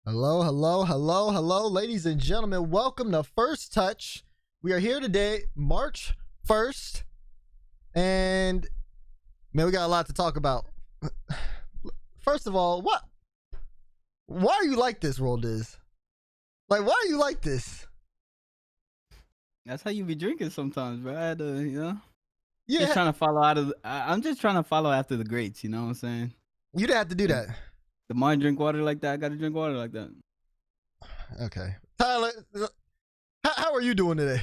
Hello, hello, hello, hello, ladies and gentlemen. Welcome to First Touch. We are here today, March 1st, and man, we got a lot to talk about. First of all, why are you like this, Roldiz? Like, why are you like this? That's how you be drinking sometimes, bro. I had to, Yeah, just trying to follow I'm just trying to follow after the greats, you know what I'm saying? you didn't have to do that. The mind drink water like that, I gotta drink water like that. Okay. Tyler, how are you doing today?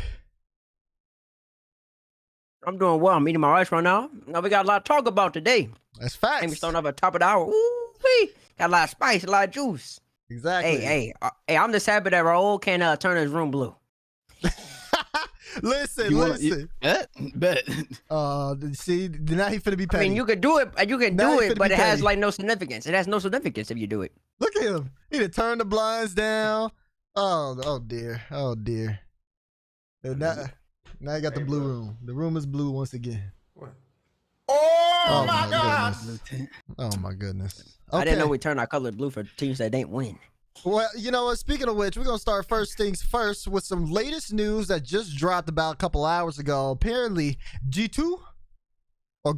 I'm doing well. I'm eating my rice right now. Now we got a lot to talk about today. That's And we facts. starting off at the top of the hour. Ooh-wee. Got a lot of spice, a lot of juice. Exactly. Hey, I'm just happy that Raul can turn his room blue. listen. Bet. See, now he finna be petty. I mean, you could do it, but be it has petty. like no significance. It has no significance if you do it. Look at him. He done turned the blinds down. Oh dear. And now you got the blue room. The room is blue once again. What? Oh my goodness. Oh my goodness. Okay. I didn't know we turned our color blue for teams that didn't win. Well, you know what? Speaking of which, we're going to start first things first with some latest news that just dropped about a couple hours ago. Apparently, G2 or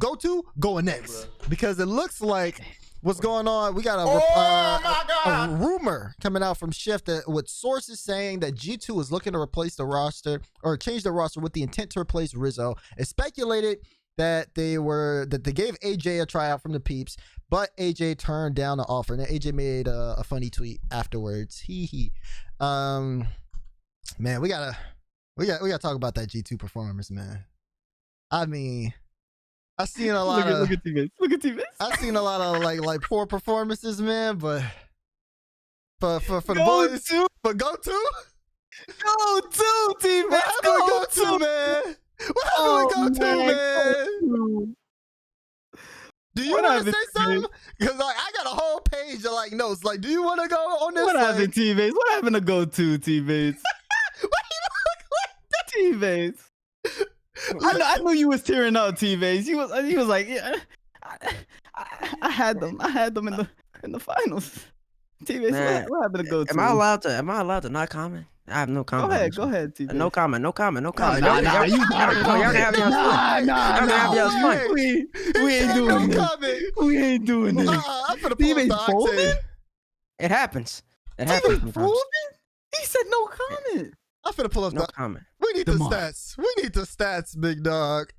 going next. Because it looks like what's going on. We got a rumor coming out from Shift with sources saying that G2 is looking to replace the roster or change the roster with the intent to replace Rizzo. It's speculated that they gave AJ a tryout from the peeps, but AJ turned down the offer. And then AJ made a funny tweet afterwards. Man, we gotta talk about that G2 performance, man. I mean, I've seen a lot Look at teammates. Look at teammates. I've seen a lot of like poor performances, man. But for the Go boys, to. for go-to, Teammates. what happened with go-to, man? What happened with go-to, man? Do you What want to happened, say something? Because like I got a whole page of like notes. Like, do you want to go on this? What like, happened, teammates? What happened to go-to, teammates? Why you look like Teammates. I knew you was tearing up, teammates. He was like, yeah, I had them in the finals. Teammates, Man, what happened to go-to? Am I allowed to not comment? I have no comment. Go ahead, teammates. No comment. Y'all Y'all can have y'all's fun. Y'all can have y'all's fun. We ain't doing this. We ain't doing this. I'm gonna pull up Teammates the folding? octane. It happens. It happens. Teammates sometimes. folding? He said no comment. I'm finna pull up No the. comment. We need the Come on. stats. We need the stats, big dog.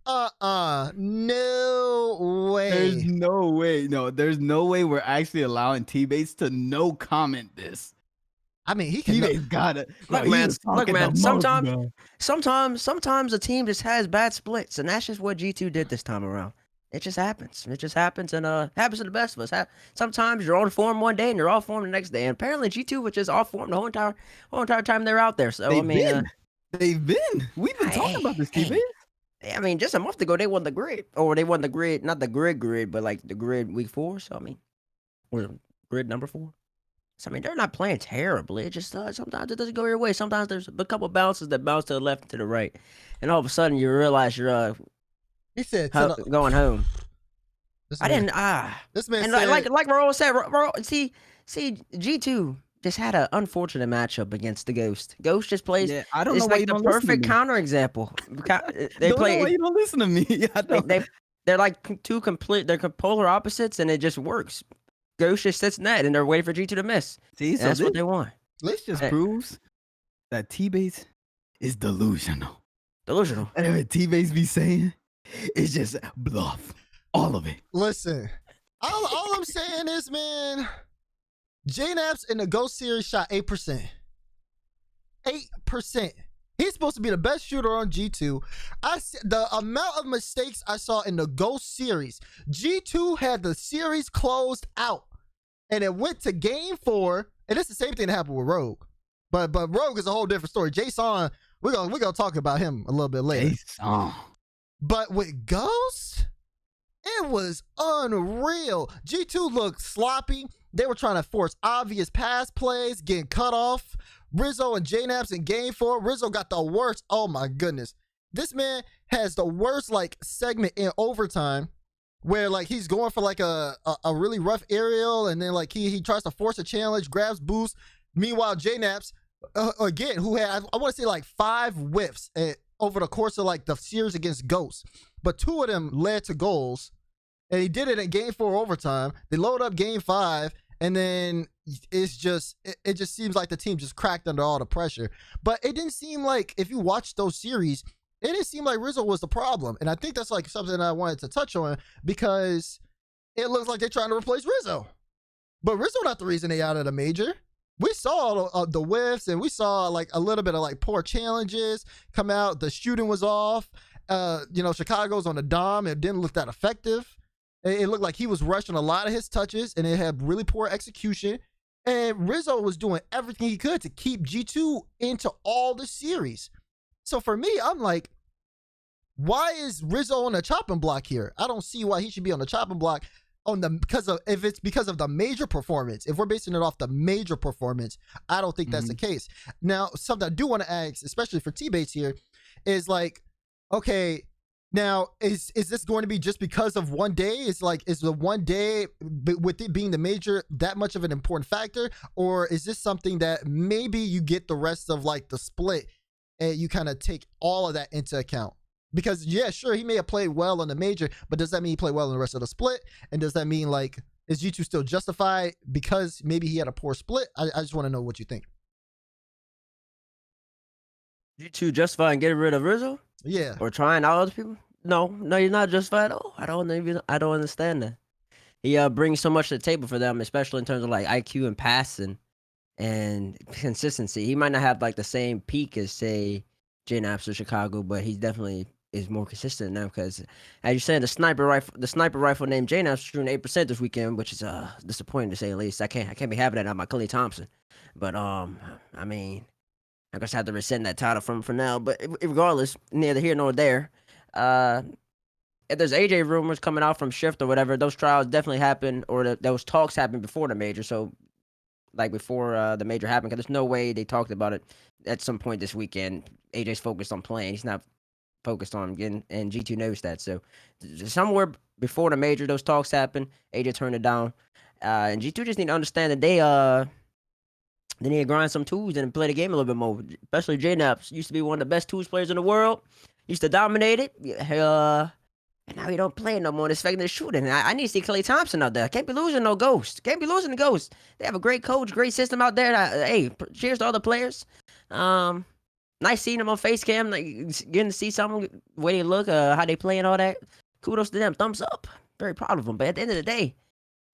No way. There's no way. No, there's no way we're actually allowing teammates to no comment this. I mean, he can. Teammates got it. Look, man. Sometimes a team just has bad splits, and that's just what G2 did this time around. It just happens. And happens to the best of us. Sometimes you're on form one day and you're off form the next day. And apparently G2 was just off form the whole entire time they're out there. So They've been. We've been talking about this, teammates. I mean, just a month ago they won the grid, or they won the grid, not the grid, but like the grid week 4. So I mean, or grid number 4. So I mean, they're not playing terribly. It just sometimes it doesn't go your way. Sometimes there's a couple bounces that bounce to the left and to the right, and all of a sudden you realize you're He said going home. This I man- didn't This man and said, like Raul said, see G2 just had an unfortunate matchup against the Ghost. Ghost just plays. Yeah, I don't It's know why like you the don't listen to perfect me. counterexample. They Don't know why play. you don't listen to me. I don't. They're like two complete. They're polar opposites, and it just works. Ghost just sits in that, and they're waiting for G2 to miss. See, And so that's what this, they want. this just Hey. proves that T-Base is delusional. Delusional. Whatever T-Base be saying, it's just bluff. All of it. listen. All I'm saying is, man, J-Naps in the Ghost series shot 8%. 8%. He's supposed to be the best shooter on G2. The amount of mistakes I saw in the Ghost series, G2 had the series closed out, and it went to game 4. And it's the same thing that happened with Rogue, but Rogue is a whole different story. Jason, we're gonna talk about him a little bit later. But with Ghost, it was unreal. G2 looked sloppy. They were trying to force obvious pass plays, getting cut off. Rizzo and J-Naps in game 4. Rizzo got the worst. Oh my goodness. This man has the worst like segment in overtime. where like he's going for like a really rough aerial, and then like he tries to force a challenge, grabs boost. Meanwhile, JNaps again, who had I want to say like 5 whiffs over the course of like the series against Ghost, but 2 of them led to goals, and he did it in game 4 overtime. They load up game 5, and then it's just it just seems like the team just cracked under all the pressure. But it didn't seem like, if you watch those series, it didn't seem like Rizzo was the problem. And I think that's like something I wanted to touch on, because it looks like they're trying to replace Rizzo. But Rizzo not the reason they out of the major. We saw the whiffs, and we saw like a little bit of like poor challenges come out. The shooting was off. Chicago's on the dom. It didn't look that effective. It looked like he was rushing a lot of his touches, and it had really poor execution. And Rizzo was doing everything he could to keep G2 into all the series. So for me, I'm like, why is Rizzo on the chopping block here? I don't see why he should be on the chopping block if it's because of the major performance. If we're basing it off the major performance, I don't think that's the case. Now, something I do want to ask, especially for T-Bates here, is like, okay, now is this going to be just because of one day? Is the one day with it being the major that much of an important factor, or is this something that maybe you get the rest of like the split and you kind of take all of that into account? Because yeah, sure, he may have played well in the major, but does that mean he played well in the rest of the split? And does that mean like, is G2 still justified because maybe he had a poor split? I just want to know what you think. G2 justified in getting rid of Rizzo? Yeah. Or trying out other people? No, you're not justified at all. I don't understand that. He brings so much to the table for them, especially in terms of like IQ and passing and consistency. He might not have like the same peak as say JNaps or Chicago, but he definitely is more consistent now, because as you said, the sniper rifle named JNaps shooting 8% this weekend, which is disappointing to say the least. I can't be having that on my Clay Thompson. But I mean, I guess I have to rescind that title for now. But regardless, neither here nor there. If there's AJ rumors coming out from Shift or whatever, those trials definitely happen, or those talks happened before the major. So, like before the major happened, because there's no way they talked about it at some point this weekend. AJ's focused on playing; he's not focused on getting, and G2 knows that. So, somewhere before the major, those talks happened. AJ turned it down, and G2 just need to understand that they need to grind some twos and play the game a little bit more. Especially JNaps used to be one of the best twos players in the world. Used to dominate it. And now he don't play no more. It's faking shooting. I need to see Clay Thompson out there. Can't be losing no Ghost. Can't be losing the Ghost. They have a great coach, great system out there. Hey, cheers to all the players. Nice seeing them on face cam, like getting to see some way they look, how they play and all that. Kudos to them. Thumbs up. Very proud of them. But at the end of the day,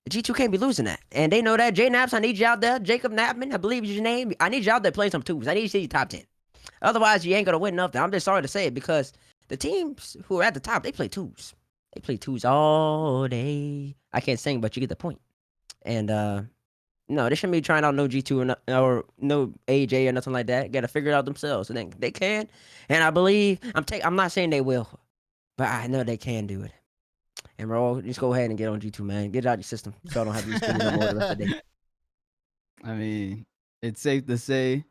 G2 can't be losing that. And they know that. JNaps, I need you out there. Jacob Knappman, I believe is your name. I need you out there playing some twos. I need you to see you top 10. Otherwise, you ain't going to win nothing. I'm just sorry to say it, because the teams who are at the top, they play twos. They play twos all day. I can't sing, but you get the point. And no, they shouldn't be trying out no G2 or no AJ or nothing like that. Got to figure it out themselves. And then they can. And I believe, I'm not saying they will, but I know they can do it. And Raul, just go ahead and get on G2, man. Get it out your system, so I don't have to use it no more the rest of the day. I mean, it's safe to say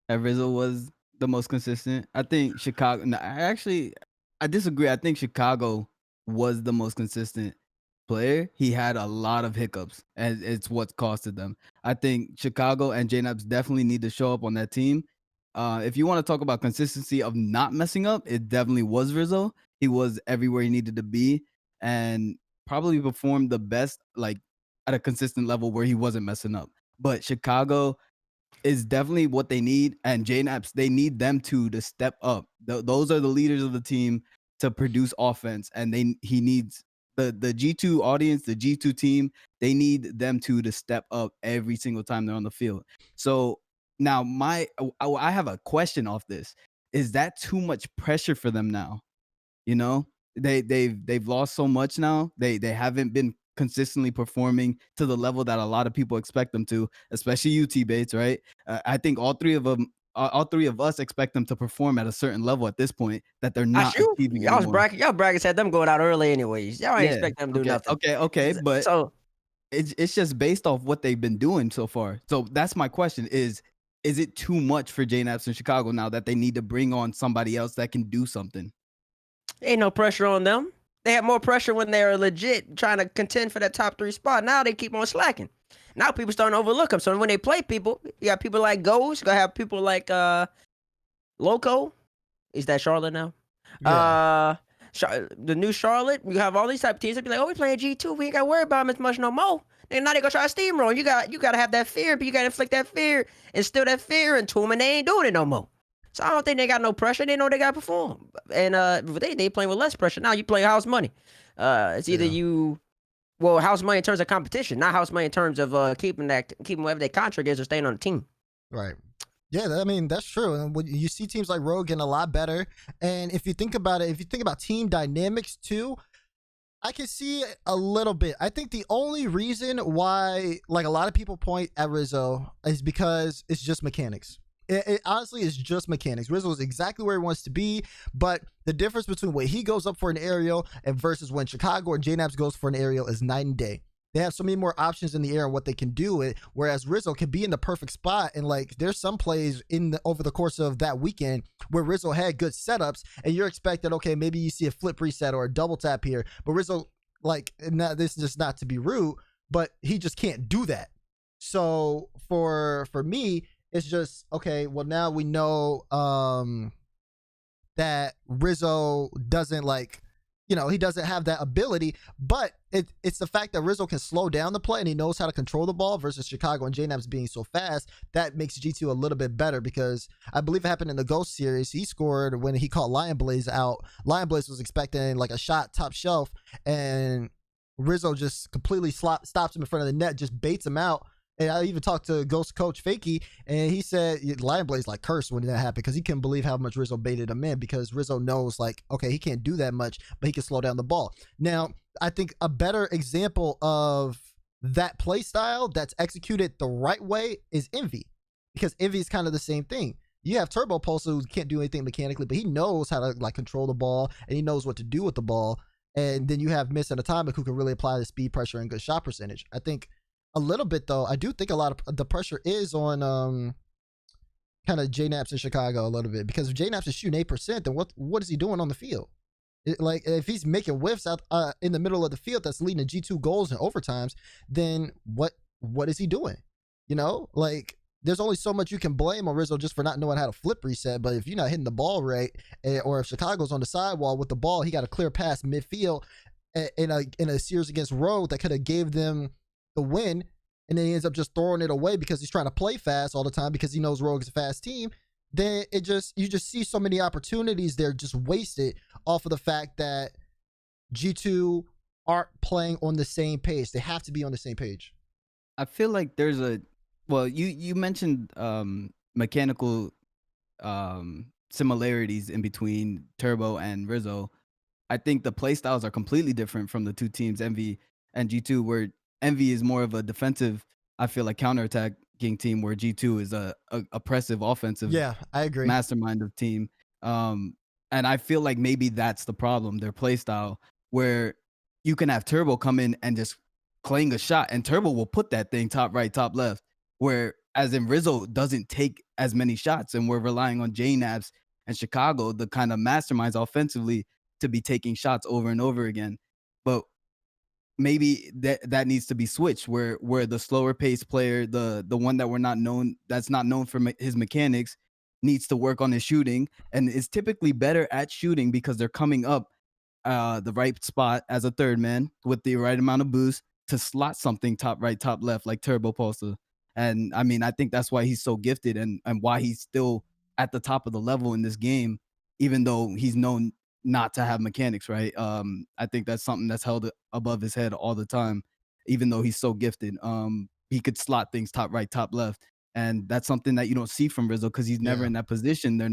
that Rizzo was the most consistent. I think Chicago. No, I disagree. I think Chicago was the most consistent player. He had a lot of hiccups, and it's what costed them. I think Chicago and JNaps definitely need to show up on that team. If you want to talk about consistency of not messing up, it definitely was Rizzo. He was everywhere he needed to be, and probably performed the best, like at a consistent level where he wasn't messing up. But Chicago is definitely what they need, and JNaps, they need them to step up. Those are the leaders of the team to produce offense, and he needs the G2 audience, the G2 team. They need them to step up every single time they're on the field. So now I have a question off this. Is that too much pressure for them now? You know, they've lost so much now. They haven't been consistently performing to the level that a lot of people expect them to, especially you, T-Bates, right? I think all three of us expect them to perform at a certain level at this point that they're not achieving anymore. Y'all brackets had them going out early anyways. Y'all ain't expect them to do nothing. Okay, but so it's just based off what they've been doing so far. So that's my question: is it too much for JNaps in Chicago now that they need to bring on somebody else that can do something? Ain't no pressure on them. They had more pressure when they were legit trying to contend for that top 3 spot. Now they keep on slacking. Now people starting to overlook them. So when they play people, you got people like Ghost. You gotta have people like Loco. Is that Charlotte now? Yeah. The new Charlotte. You have all these type of teams that be like, oh, we playing G2. We ain't got to worry about them as much no more. And now they gonna try to steamroll. You got to have that fear, but you got to inflict that fear, instill that fear into them, and they ain't doing it no more. So I don't think they got no pressure. They know they got to perform, and they playing with less pressure. Now you play house money. It's either house money in terms of competition, not house money in terms of keeping whatever their contract is or staying on the team. Right. Yeah, I mean, that's true. And when you see teams like Rogue getting a lot better, and if you think about it, if you think about team dynamics too, I can see a little bit. I think the only reason why, like, a lot of people point at Rizzo is because it's just mechanics. It honestly is just mechanics. Rizzo is exactly where he wants to be, but the difference between when he goes up for an aerial and versus when Chicago or JNAPS goes for an aerial is night and day. They have so many more options in the air and what they can do it, whereas Rizzo can be in the perfect spot. And like, there's some plays over the course of that weekend where Rizzo had good setups, and you're expected, okay, maybe you see a flip reset or a double tap here, but Rizzo, like, this is just not to be rude, but he just can't do that. So for me, it's just, okay, well, now we know that Rizzo doesn't, like, he doesn't have that ability, but it's the fact that Rizzo can slow down the play and he knows how to control the ball versus Chicago and JNAPS being so fast. That makes G2 a little bit better, because I believe it happened in the Ghost series. He scored when he caught Lion Blaze out. Lion Blaze was expecting like a shot top shelf, and Rizzo just completely stops him in front of the net, just baits him out. And I even talked to Ghost coach Fakey, and he said Lion Blaze like cursed when that happened, because he couldn't believe how much Rizzo baited him in, because Rizzo knows, like, okay, he can't do that much, but he can slow down the ball. Now, I think a better example of that play style that's executed the right way is Envy, because Envy is kind of the same thing. You have Turbo Pulsar who can't do anything mechanically, but he knows how to, like, control the ball, and he knows what to do with the ball. And then you have Miss and Atomic who can really apply the speed, pressure, and good shot percentage. I think a little bit, though, I do think a lot of the pressure is on kind of JNAPS in Chicago a little bit, because if JNAPS is shooting 8%, then what is he doing on the field? Like, if he's making whiffs out in the middle of the field that's leading to G2 goals and overtimes, then what is he doing? Like, there's only so much you can blame on Rizzo just for not knowing how to flip reset, but if you're not hitting the ball right, or if Chicago's on the sidewall with the ball, he got a clear pass midfield in a series against Rogue that could have gave them the win, and then he ends up just throwing it away because he's trying to play fast all the time because he knows Rogue is a fast team. Then you just see so many opportunities there just wasted off of the fact that G2 aren't playing on the same page. They have to be on the same page. I feel like there's you mentioned mechanical similarities in between Turbo and Rizzo. I think the play styles are completely different from the two teams, Envy and G2, where Envy is more of a defensive, I feel like, counterattacking team, where G2 is a oppressive offensive, Yeah, I agree, mastermind of team. And I feel like maybe that's the problem, their play style, where you can have Turbo come in and just clang a shot, and Turbo will put that thing top right, top left, where as in Rizzo doesn't take as many shots, and we're relying on JNAPS and Chicago, the kind of masterminds offensively, to be taking shots over and over again. But maybe that needs to be switched, where the slower paced player, the one that's not known for his mechanics, needs to work on his shooting, and is typically better at shooting because they're coming up the right spot as a third man with the right amount of boost to slot something top right, top left, like Turbo Pulsar. And I mean, I think that's why he's so gifted, and why he's still at the top of the level in this game, even though he's known not to have mechanics, right? I think that's something that's held above his head all the time, even though he's so gifted. He could slot things top right, top left, and that's something that you don't see from Rizzo, because he's never in that position. They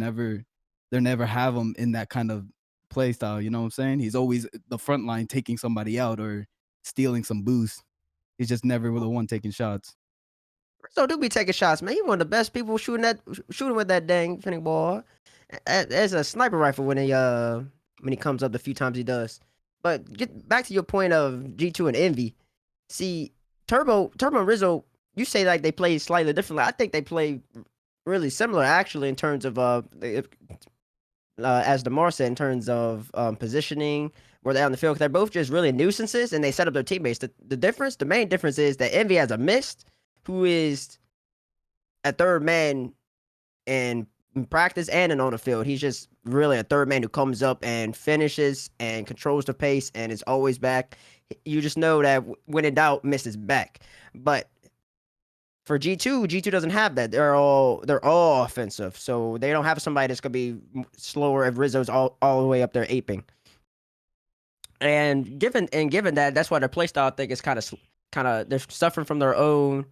never have him in that kind of play style. You know what I'm saying? He's always the front line taking somebody out or stealing some boost. He's just never the one taking shots. Rizzo do be taking shots, man. He one of the best people shooting with that dang finning ball. As a sniper rifle when he comes up the few times he does. But get back to your point of G2 and Envy. See, Turbo and Rizzo, you say like they play slightly differently. I think they play really similar, actually, in terms of as DeMar said, in terms of positioning, where they're on the field. 'Cause they're both just really nuisances, and they set up their teammates. The main difference is that Envy has a mist, who is a third man in practice and on the field. He's just really a third man who comes up and finishes and controls the pace and is always back. You just know that when in doubt, Mist is back. But for G2 doesn't have that. They're all offensive, so they don't have somebody that's gonna be slower if Rizzo's all the way up there aping. And given that, that's why their playstyle I think is kind of they're suffering from their own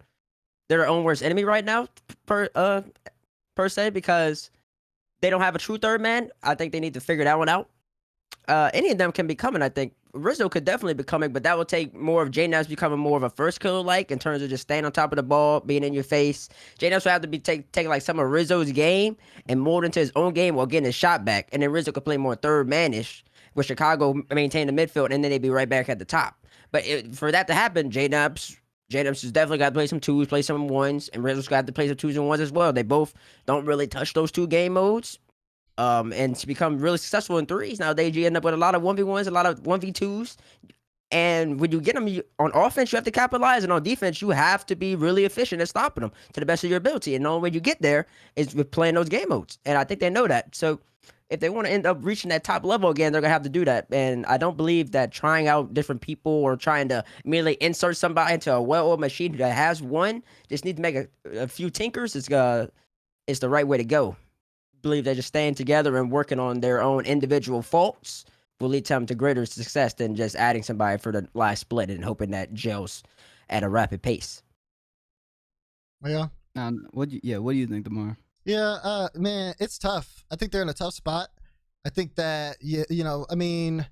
worst enemy right now per se, because they don't have a true third man. I think they need to figure that one out. Any of them can be coming. I think Rizzo could definitely be coming, but that will take more of J-Naps becoming more of a first killer like in terms of just staying on top of the ball, being in your face. J-Naps will have to be taking like some of Rizzo's game and mold into his own game while getting his shot back, and then Rizzo could play more third man-ish with Chicago maintain the midfield, and then they'd be right back at the top. But for that to happen, J-Naps has definitely got to play some twos, play some ones, and Rizzo's got to play some twos and ones as well. They both don't really touch those two game modes. And to become really successful in threes nowadays, you end up with a lot of 1v1s, a lot of 1v2s. And when you get them on offense, you have to capitalize. And on defense, you have to be really efficient at stopping them to the best of your ability. And the only way you get there is with playing those game modes. And I think they know that. So if they want to end up reaching that top level again, they're going to have to do that. And I don't believe that trying out different people or trying to immediately insert somebody into a well-oiled machine that has one, just need to make a few tinkers, is the right way to go. Believe that just staying together and working on their own individual faults will lead them to greater success than just adding somebody for the last split and hoping that gels at a rapid pace. Yeah. What do you think, DeMar? Yeah, man, it's tough. I think they're in a tough spot. I think that I mean,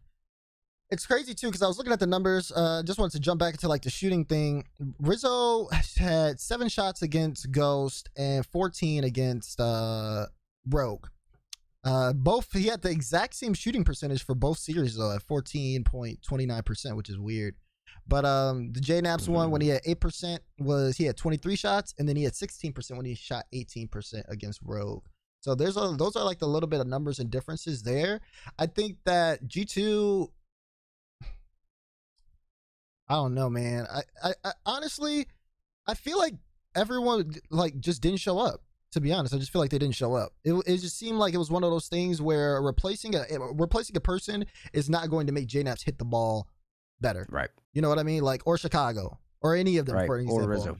it's crazy too because I was looking at the numbers. Just wanted to jump back into like the shooting thing. Rizzo had 7 shots against Ghost and 14 against Rogue. He had the exact same shooting percentage for both series though, at 14.29%, which is weird. But the J-Naps one, when he had 8%, he had 23 shots, and then he had 16% when he shot 18% against Rogue. So those are like the little bit of numbers and differences there. I think that G2, I don't know, man. I honestly, I feel like everyone like just didn't show up. To be honest, I just feel like they didn't show up. It just seemed like it was one of those things where replacing a person is not going to make J-Naps hit the ball better. Right. You know what I mean? Like, or Chicago, or any of them, right. for example. Or Rizzo.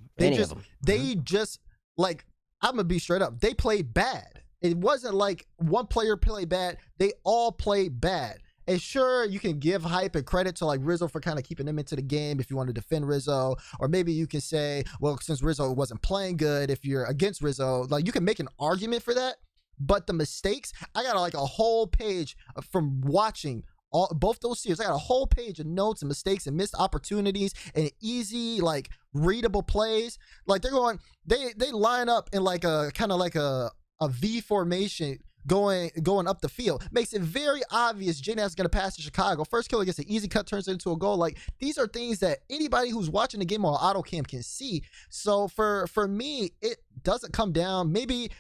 They just like, I'm gonna be straight up. They played bad. It wasn't like one player played bad. They all played bad. And sure, you can give hype and credit to like Rizzo for kind of keeping them into the game if you want to defend Rizzo. Or maybe you can say, well, since Rizzo wasn't playing good, if you're against Rizzo, like you can make an argument for that. But the mistakes, I got like a whole page from watching both those series. I got a whole page of notes and mistakes and missed opportunities and easy, like readable plays. Like they line up in like a kind of like a V formation going up the field. Makes it very obvious J-Naps is going to pass to Chicago. First kill gets an easy cut, turns it into a goal. Like, these are things that anybody who's watching the game on auto cam can see. So for me, it doesn't come down. Maybe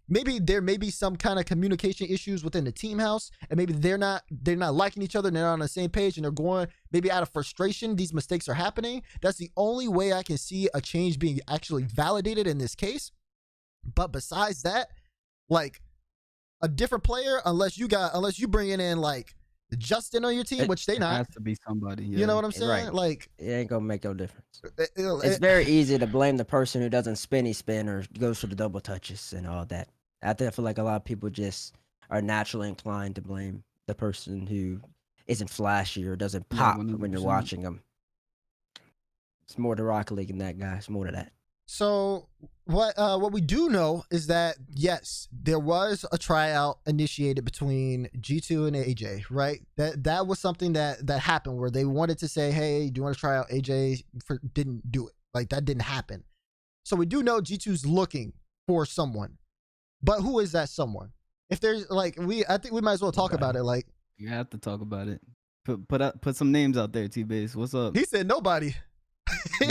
there may be some kind of communication issues within the team house, and maybe they're not liking each other, and they're not on the same page, and they're going maybe out of frustration. These mistakes are happening. That's the only way I can see a change being actually validated in this case. But besides that, like, a different player, unless you bringing in like Justin on your team, which they not. It has to be somebody. Yeah. You know what I'm saying? Right. Like, it ain't gonna make no difference. It's very easy to blame the person who doesn't spin or goes for the double touches and all that. I feel like a lot of people just are naturally inclined to blame the person who isn't flashy or doesn't pop when you're watching them. It's more to Rocket League than that, guy. It's more to that. So what we do know is that yes, there was a tryout initiated between G2 and AJ, right? That was something that happened where they wanted to say, hey, do you want to try out AJ? Didn't do it. Like, that didn't happen. So we do know G2's looking for someone, but who is that someone? If there's like, I think we might as well talk about it. Like, you have to talk about it. Put some names out there, T-Base. What's up? He said nobody.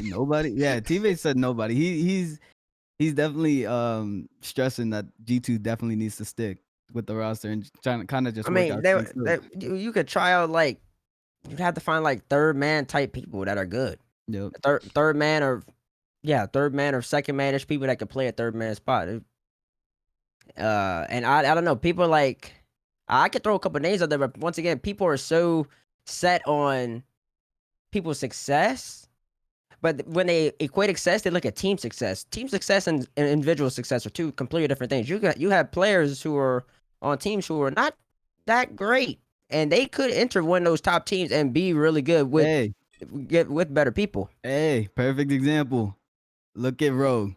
Nobody? Yeah, T-Base said nobody. He's definitely stressing that G2 definitely needs to stick. with the roster and trying to kind of just I work mean, out they, things too. you could try out like you'd have to find like third man type people that are good. Yep. Third man or second manish people that can play a third man spot. And I don't know. People like I could throw a couple names out there, but once again, people are so set on people's success. But when they equate success, they look at team success. Team success and individual success are two completely different things. You have players who are on teams who are not that great, and they could enter one of those top teams and be really good with better people. Hey, perfect example. Look at Rogue.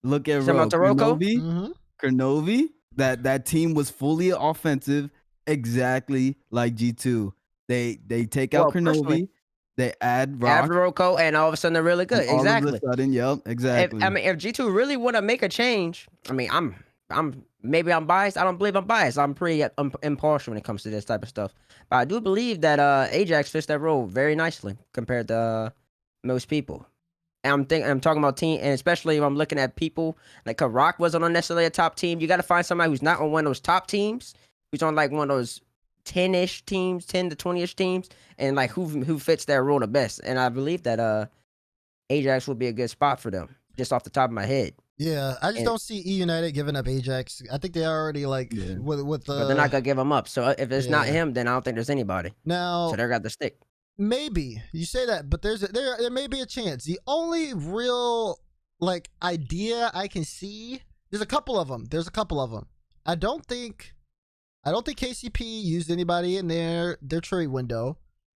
Look at Talking Rogue. about Taroko? Mm-hmm. Kernovi, that team was fully offensive, exactly like G2. They take out Kernovi, they add Rock, Taroko, and all of a sudden they're really good. and all Exactly. of a sudden, yep, exactly. If G2 really want to make a change, I mean, I'm maybe I'm biased. I don't believe I'm biased. I'm pretty impartial when it comes to this type of stuff. But I do believe that Ajax fits that role very nicely compared to most people. And I'm talking about team, and especially if I'm looking at people like Rock wasn't on necessarily a top team. You got to find somebody who's not on one of those top teams, who's on like one of those 10-ish teams, 10 to 20-ish teams, and like who fits that role the best. And I believe that Ajax would be a good spot for them, just off the top of my head. Yeah, I just don't see E United giving up Ajax. I think they already like with the. But they're not gonna give him up. So if it's not him, then I don't think there's anybody. Now, so they got the stick. Maybe you say that, but there may be a chance. The only real like idea I can see, there's a couple of them. I don't think KCP used anybody in their trade window.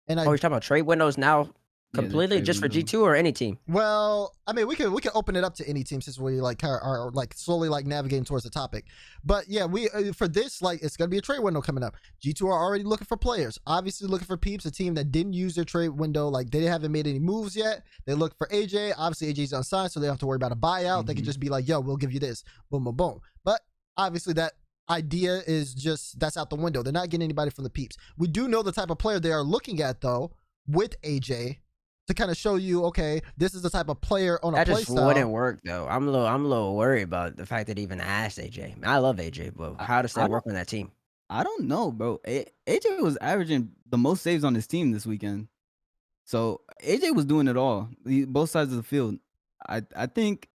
And you're talking about trade windows now completely just for G2 or any team? Well, I mean, we can open it up to any team since we like are like slowly like navigating towards the topic. But yeah, we for this like it's gonna be a trade window coming up. G2 are already looking for players, obviously looking for peeps. A team that didn't use their trade window, like they haven't made any moves yet. They look for AJ. Obviously, AJ's unsigned, so they don't have to worry about a buyout. They can just be like, "Yo, we'll give you this." Boom, boom, boom. But obviously, that idea is just that's out the window. They're not getting anybody from the peeps. We do know the type of player they are looking at though with AJ. To kind of show you, okay, this is the type of player on a that play just style. wouldn't work though. I'm a little worried about the fact that even asked AJ. I love AJ, but how does that work on that team? I don't know, bro. AJ was averaging the most saves on his team this weekend, so AJ was doing it all, both sides of the field. I think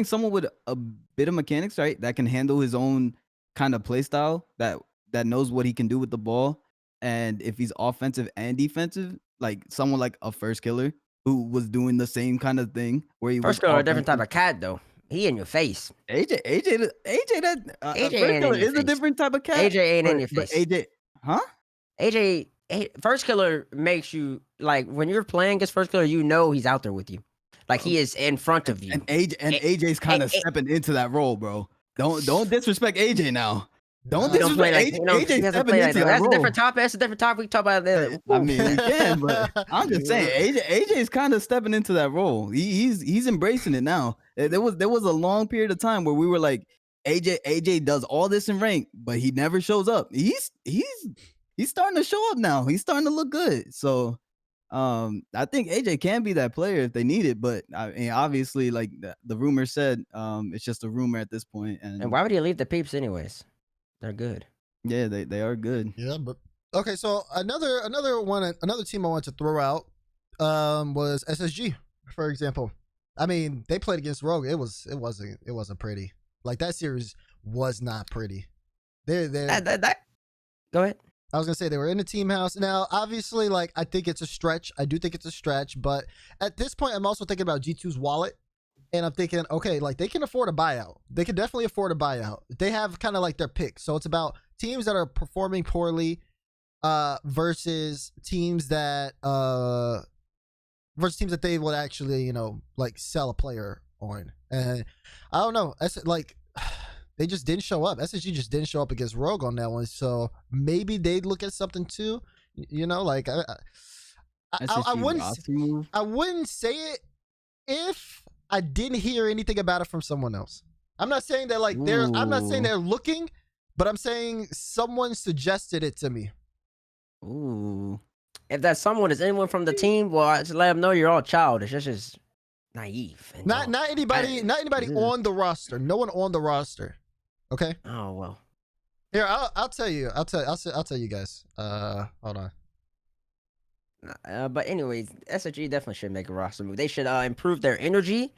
someone with a bit of mechanics, right, that can handle his own kind of play style, that knows what he can do with the ball, and if he's offensive and defensive. Like someone like a first killer who was doing the same kind of thing where he first killer a different type of cat though. He in your face. AJ that AJ first killer is a different type of cat. AJ ain't in your face. But AJ, first killer makes you like when you're playing against first killer, you know he's out there with you, like he is in front of you. And AJ's kind of stepping into that role, bro. Don't disrespect AJ now. Don't disrespect AJ stepping into that role. That's a different topic. We can talk about that. I mean, we can, but I'm just saying AJ's kind of stepping into that role. He's embracing it now. There was a long period of time where we were like, AJ does all this in rank, but he never shows up. He's starting to show up now. He's starting to look good. So I think AJ can be that player if they need it, but I mean, obviously, like the rumor said, it's just a rumor at this point. And why would he leave the peeps anyways? They're good. Yeah, they are good. Yeah, but okay. So another team I want to throw out was SSG, for example. I mean, they played against Rogue. It wasn't pretty. Like that series was not pretty. Go ahead. I was gonna say they were in the team house. Now, obviously, like I think it's a stretch. I do think it's a stretch, but at this point, I'm also thinking about G2's wallet. And I'm thinking, okay, like they can afford a buyout. They can definitely afford a buyout. They have kind of like their pick. So it's about teams that are performing poorly versus teams that they would actually, like sell a player on. And I don't know. Like they just didn't show up. SSG just didn't show up against Rogue on that one. So maybe they'd look at something too. Like I wouldn't say it if I didn't hear anything about it from someone else. I'm not saying that like I'm not saying they're looking, but I'm saying someone suggested it to me. Ooh. If that someone is anyone from the team, well, I just let them know you're all childish. That's just naive. Not anybody on the roster. No one on the roster. Okay. Oh well. Here, I'll tell you. I'll tell you guys. Hold on. But anyways, SSG definitely should make a roster move. They should improve their energy,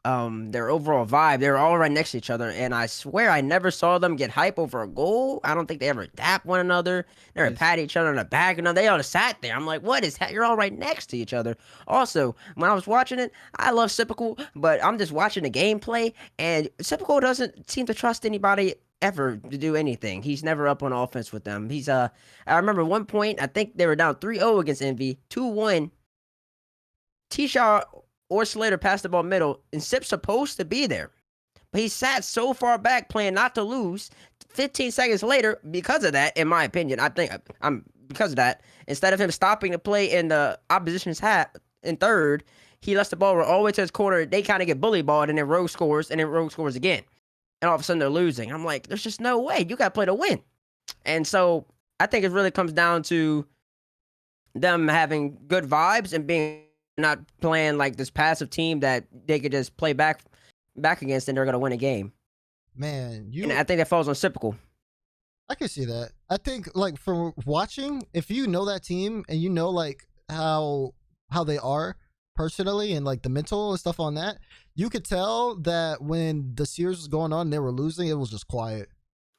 their overall vibe. They're all right next to each other, and I swear I never saw them get hype over a goal. I don't think they ever dap one another. Never Yes. pat each other on the back. And they all just sat there. I'm like, what is that? You're all right next to each other. Also, when I was watching it, I love Sypical, but I'm just watching the gameplay, and Sypical doesn't seem to trust anybody ever to do anything. He's never up on offense with them. I remember one point, I think they were down 3-0 against Envy, 2-1. T-Shaw or Slater passed the ball middle, and Sip's supposed to be there. But he sat so far back playing not to lose. 15 seconds later, because of that, in my opinion, I think because of that, instead of him stopping the play in the opposition's hat in third, he lets the ball roll all the way to his corner. They kind of get bully balled, and then Rogue scores, and then Rogue scores again. And all of a sudden they're losing. I'm like, there's just no way. You got to play to win. And so I think it really comes down to them having good vibes and being not playing like this passive team that they could just play back against and they're going to win a game. Man, And I think that falls on Sypical. I can see that. I think like from watching, if you know that team and you know like how they are personally and like the mental and stuff on that, you could tell that when the series was going on and they were losing, it was just quiet.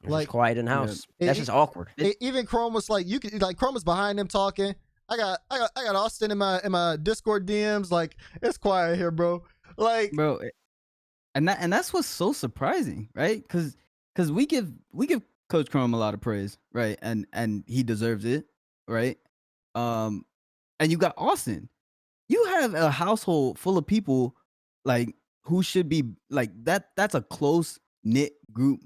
Like quiet in the house. Yeah. That's just awkward. Even Chrome was like, you could like Chrome was behind him talking. I got Austin in my Discord DMs. Like, it's quiet here, bro. Like, bro, and that's what's so surprising, right? Because we give Coach Chrome a lot of praise, right? And he deserves it, right? And you got Austin. You have a household full of people like who should be like that. That's a close knit group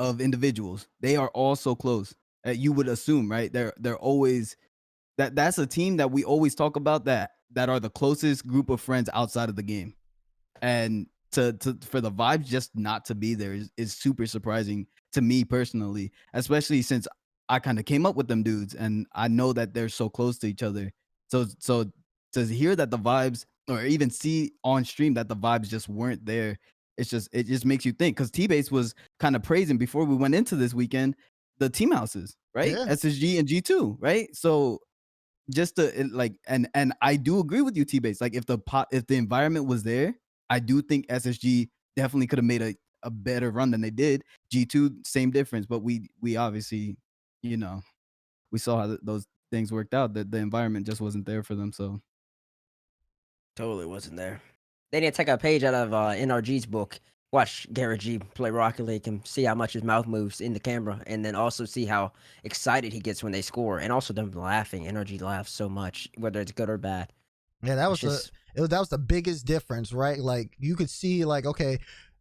of individuals. They are all so close. You would assume, right? They're always that's a team that we always talk about that are the closest group of friends outside of the game. And to for the vibes just not to be there is super surprising to me personally, especially since I kind of came up with them dudes and I know that they're so close to each other. So to hear that the vibes, or even see on stream that the vibes just weren't there, it just makes you think. Because T-Base was kind of praising before we went into this weekend the team houses, right? Yeah. SSG and G2, right? So just to like, and I do agree with you, T-Base. Like if the environment was there, I do think SSG definitely could have made a better run than they did. G2, same difference, but we obviously, we saw how those things worked out. That the environment just wasn't there for them. So Totally wasn't there. They need to take a page out of NRG's book. Watch Garrett G play Rocket League and see how much his mouth moves in the camera, and then also see how excited he gets when they score, and also them laughing. NRG laughs so much, whether it's good or bad. Yeah, that was that was the biggest difference, right? Like you could see, like, okay,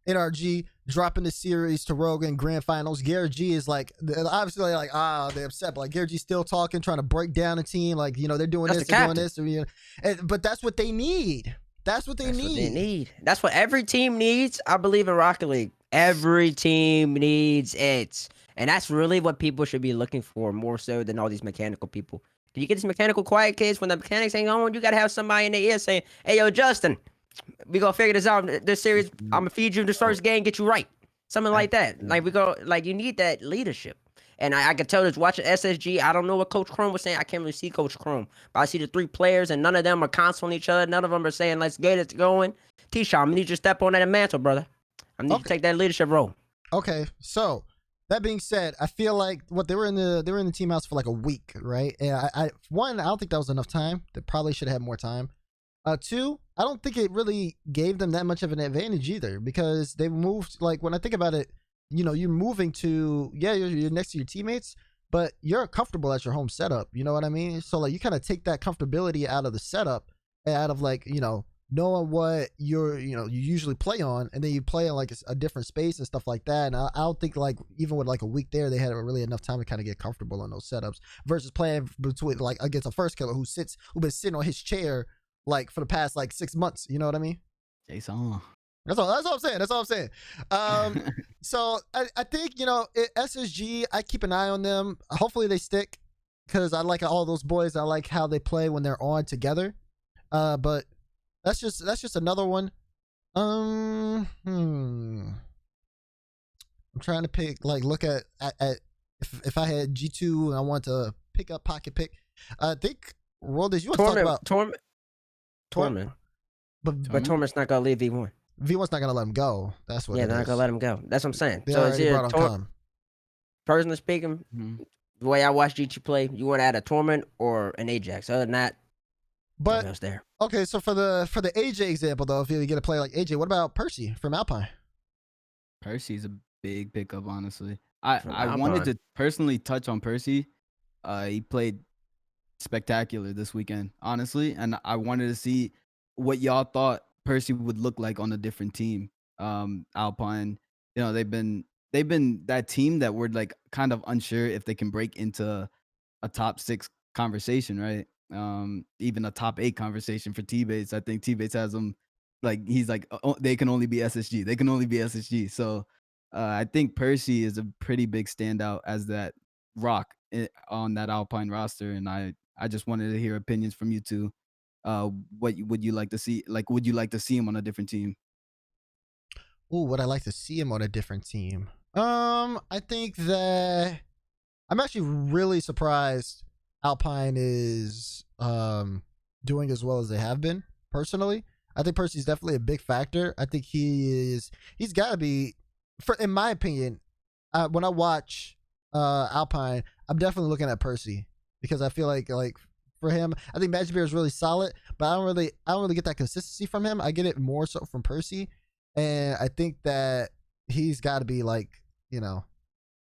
NRG dropping the series to Rogan grand finals. Garrett G is like, obviously like, they're upset, but like Garrett G's still talking, trying to break down a team. Like, they're doing That's this, the they're doing captain. this, but that's what they need. That's what they need. That's what every team needs. I believe in Rocket League. Every team needs it, and that's really what people should be looking for more so than all these mechanical people. Can you get these mechanical quiet kids when the mechanics ain't on? You gotta have somebody in their ear saying, "Hey, yo, Justin, we gonna figure this out. This series, I'm gonna feed you this first game, get you right." Something like that. Like you need that leadership. And I could tell just watching SSG, I don't know what Coach Chrome was saying. I can't really see Coach Chrome. But I see the three players, and none of them are consoling each other. None of them are saying, let's get it going. T-Shaw, I need you to step on that mantle, brother. I need you to take that leadership role. Okay, so that being said, I feel like they were in the team house for like a week, right? And I don't think that was enough time. They probably should have had more time. Two, I don't think it really gave them that much of an advantage either, because they moved, like when I think about it, you're moving to, you're next to your teammates, but you're comfortable at your home setup. You know what I mean? So like you kind of take that comfortability out of the setup, out of like, knowing what you usually play on, and then you play in like a different space and stuff like that. And I don't think like even with like a week there, they had really enough time to kind of get comfortable on those setups versus playing between like against a first killer who's been sitting on his chair like for the past like 6 months. You know what I mean? Jason. That's all I'm saying. That's all I'm saying. So I think, SSG, I keep an eye on them. Hopefully they stick, because I like all those boys. I like how they play when they're on together. But that's just another one. I'm trying to look at if I had G2 and I want to pick up pocket pick, I think Worldies, you want to talk about Torment. But Torment's not gonna leave V1. V1's not gonna let him go. That's what. Yeah, it they're not is. gonna let him go. That's what I'm saying. They So it's already brought on personally speaking, the way I watch G2 play, you want to add a Torment or an Ajax. Other than that, nothing else there. Okay, so for the AJ example though, if you get a player like AJ, what about Percy from Alpine? Percy's a big pickup, honestly. I wanted to personally touch on Percy. He played spectacular this weekend, honestly, and I wanted to see what y'all thought Percy would look like on a different team. Alpine, they've been that team that we're like kind of unsure if they can break into a top 6 conversation, right? Even a top 8 conversation for T-Bates. I think T-Bates has them like he's like, oh, they can only be SSG. They can only be SSG. So I think Percy is a pretty big standout as that rock on that Alpine roster, and I just wanted to hear opinions from you two. What would you like to see? Like, would you like to see him on a different team? Ooh, would I like to see him on a different team? I think that I'm actually really surprised Alpine is doing as well as they have been. Personally, I think Percy's definitely a big factor. I think he's got to be, in my opinion, when I watch Alpine, I'm definitely looking at Percy because I feel like for him, I think Magic Bear is really solid, but I don't really get that consistency from him. I get it more so from Percy, and I think that he's got to be like,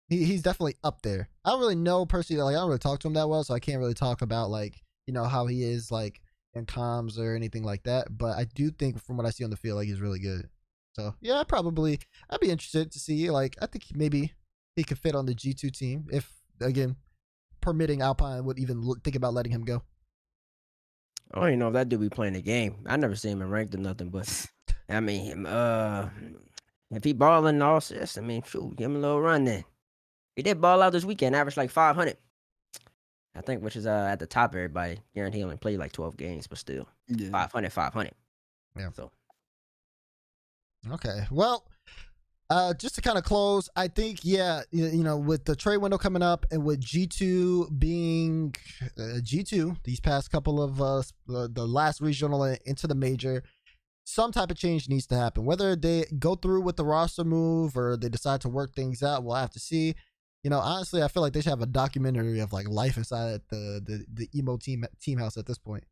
he's definitely up there. I don't really know Percy, like I don't really talk to him that well, so I can't really talk about like how he is like in comms or anything like that. But I do think from what I see on the field, like he's really good. So yeah, I'd be interested to see. Like I think maybe he could fit on the G2 team if, again, permitting Alpine would even think about letting him go. I don't even know if that dude be playing the game. I never seen him in ranked or nothing, but I mean, if he balling all assists, I mean, shoot, give him a little run then. He did ball out this weekend, averaged like 500. I think, which is at the top of everybody. Guarantee he only played like 12 games, but still, 500. Yeah. So. Okay. Well, just to kind of close, I think, with the trade window coming up and with G2 being G2, these past couple of the last regional into the major, some type of change needs to happen. Whether they go through with the roster move or they decide to work things out, we'll have to see. Honestly, I feel like they should have a documentary of like life inside the emo team house at this point.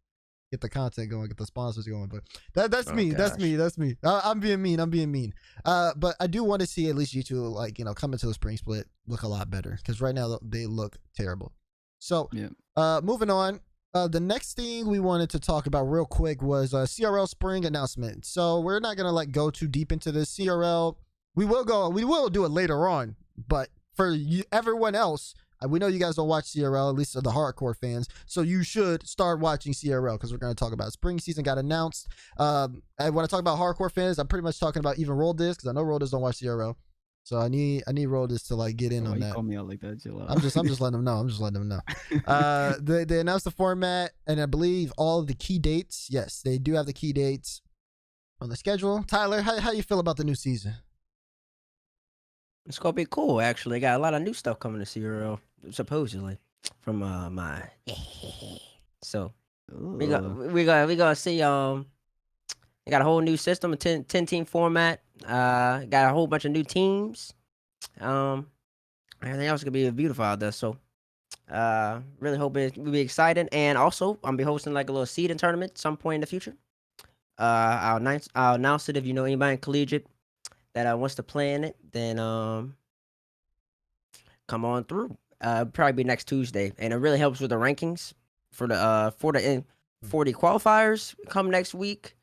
Get the content going, get the sponsors going. But that's me. Gosh. That's me. I'm being mean. But I do want to see at least G2 like come into the spring split look a lot better, because right now they look terrible. So moving on. The next thing we wanted to talk about real quick was CRL Spring Announcement. So we're not gonna go too deep into this. CRL, we will do it later on, but for everyone else, we know you guys don't watch CRL, at least the hardcore fans, so you should start watching CRL, because we're going to talk about spring season got announced. And when I talk about hardcore fans, I'm pretty much talking about even Roll-Diz, because I know Roll-Diz don't watch CRL. So I need Roll-Diz to like get in on that. You call me out like that, chill out. I'm just letting them know. They announced the format, and I believe all of the key dates. Yes, they do have the key dates on the schedule. Tyler, how you feel about the new season? It's gonna be cool. Actually, got a lot of new stuff coming to CRL, supposedly from my. So we gonna see. They got a whole new system, a 10 team format. Got a whole bunch of new teams. Everything else is gonna be beautiful out there. So really hope it will be exciting. And also, I'm be hosting like a little seeding tournament some point in the future. I'll announce it if you know anybody in collegiate that wants to play in it, then come on through. Probably be next Tuesday, and it really helps with the rankings for the 40 qualifiers come next week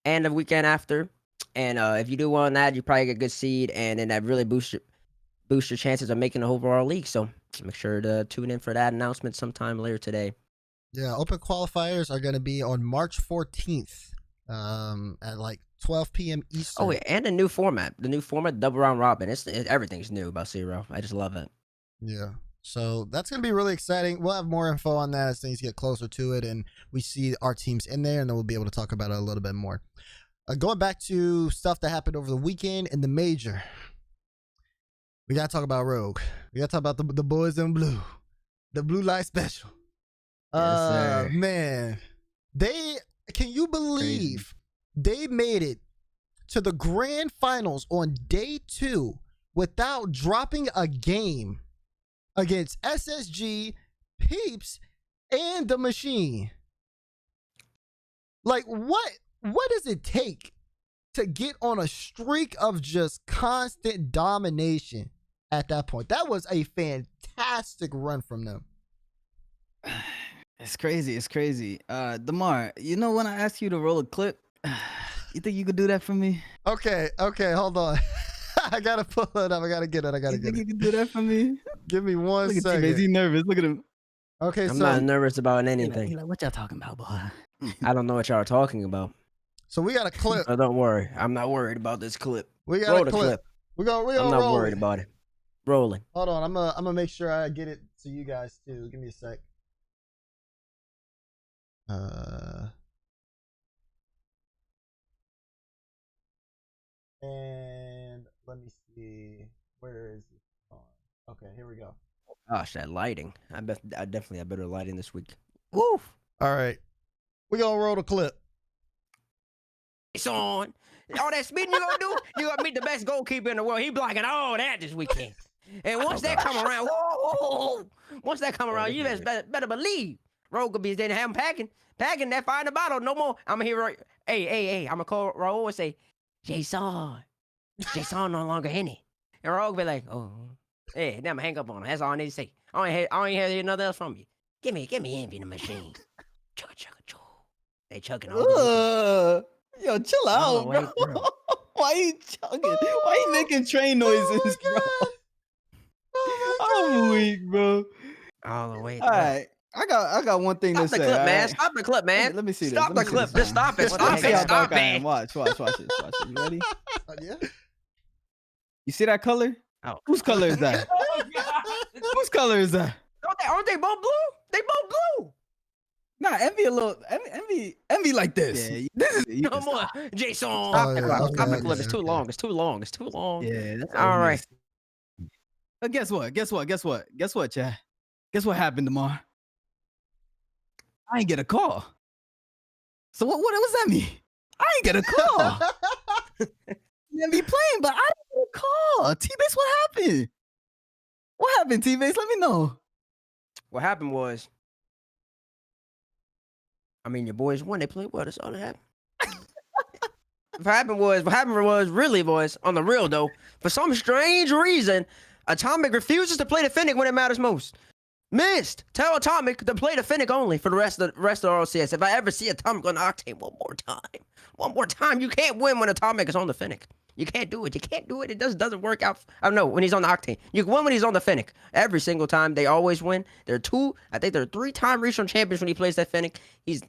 and the weekend after. And if you do well on that, you probably get a good seed, and then that really boosts your chances of making the overall league. So make sure to tune in for that announcement sometime later today. Yeah, open qualifiers are going to be on March 14th at like 12 p.m. Eastern. Oh, yeah, and a new format. The new format, double round robin. Everything's new about CRL. I just love it. Yeah. So that's going to be really exciting. We'll have more info on that as things get closer to it and we see our teams in there, and then we'll be able to talk about it a little bit more. Going back to stuff that happened over the weekend in the major. We gotta talk about Rogue. We gotta talk about the boys in blue, the blue light special. Yes, sir. Man, can you believe they made it to the grand finals on day 2 without dropping a game against SSG, Peeps, and the Machine? Like, what does it take to get on a streak of just constant domination at that point? That was a fantastic run from them. It's crazy. It's crazy. Damar, you know when I asked you to roll a clip, you think you could do that for me? Okay, hold on. I gotta pull it up. I gotta get it. You think you can do that for me? Give me one Look at second. T-Base. He's nervous. Look at him. Okay, I'm so not nervous about He anything. like, what y'all talking about, boy? I don't know what y'all are talking about. we got a clip. Oh, don't worry. I'm not worried about this clip. We got Roll a the clip. clip. We gonna I'm not roll worried it. about it. Rolling. Hold on, I'm gonna make sure I get it to you guys too. Give me a sec. And let me see. Where is it on? Okay, here we go. Gosh, that lighting. I definitely have better lighting this week. Woof. All right, we gonna roll the clip. It's on. All that speeding you gonna do, you gonna meet the best goalkeeper in the world. He blocking all that this weekend. And once that come around, whoa. Once that come around, you better believe Rogue gonna be there. Have him packing that fire in the bottle. No more. I'm gonna hear, hey. I'm gonna call Rogue and say, Jason no longer in it. And Rogue be like, oh, hey, now I'm hang up on him. That's all I need to say. I don't hear nothing else from you. Give me envy in the machine. Chugga. They chugging all Yo, chill out, wait, bro. bro. Why you chugging? Why you making train noises, bro? I'm weak, bro. all the way. All right, I got one thing Stop to the say. clip, all man. right? Stop the clip, man. Let me see this. Stop Let the me see clip. this. Just stop it. Let Stop me see it. how Stop dark I it. am. Watch this. You ready? Yeah. You see that color? Oh. Whose color is that? Whose color is that? Aren't they both blue? They both blue. Nah, envy a little. Envy like this. Yeah, this is No more. Jason. Oh, Stop the yeah, clip. okay, Stop the clip. okay, It's too okay. long. It's too long. It's too long. Yeah, that's All right. But guess what, Chad? Guess what happened tomorrow? I ain't get a call. So what does that mean? I ain't get a call. They be playing, but I didn't get a call. T-Base, what happened? What happened, T-Base? Let me know. What happened was, I mean, your boys won. They played well. That's all that happened. What happened was really, boys, on the real though, for some strange reason, Atomic refuses to play the Fennec when it matters most. Missed. Tell Atomic to play the Fennec only for the rest of the RLCS. If I ever see Atomic on Octane one more time, you can't win when Atomic is on the Fennec. You can't do it. It just doesn't work out. I don't know, when he's on the Octane. You can win when he's on the Fennec. Every single time. They always win. They're 3-time regional champions when he plays that Fennec. He's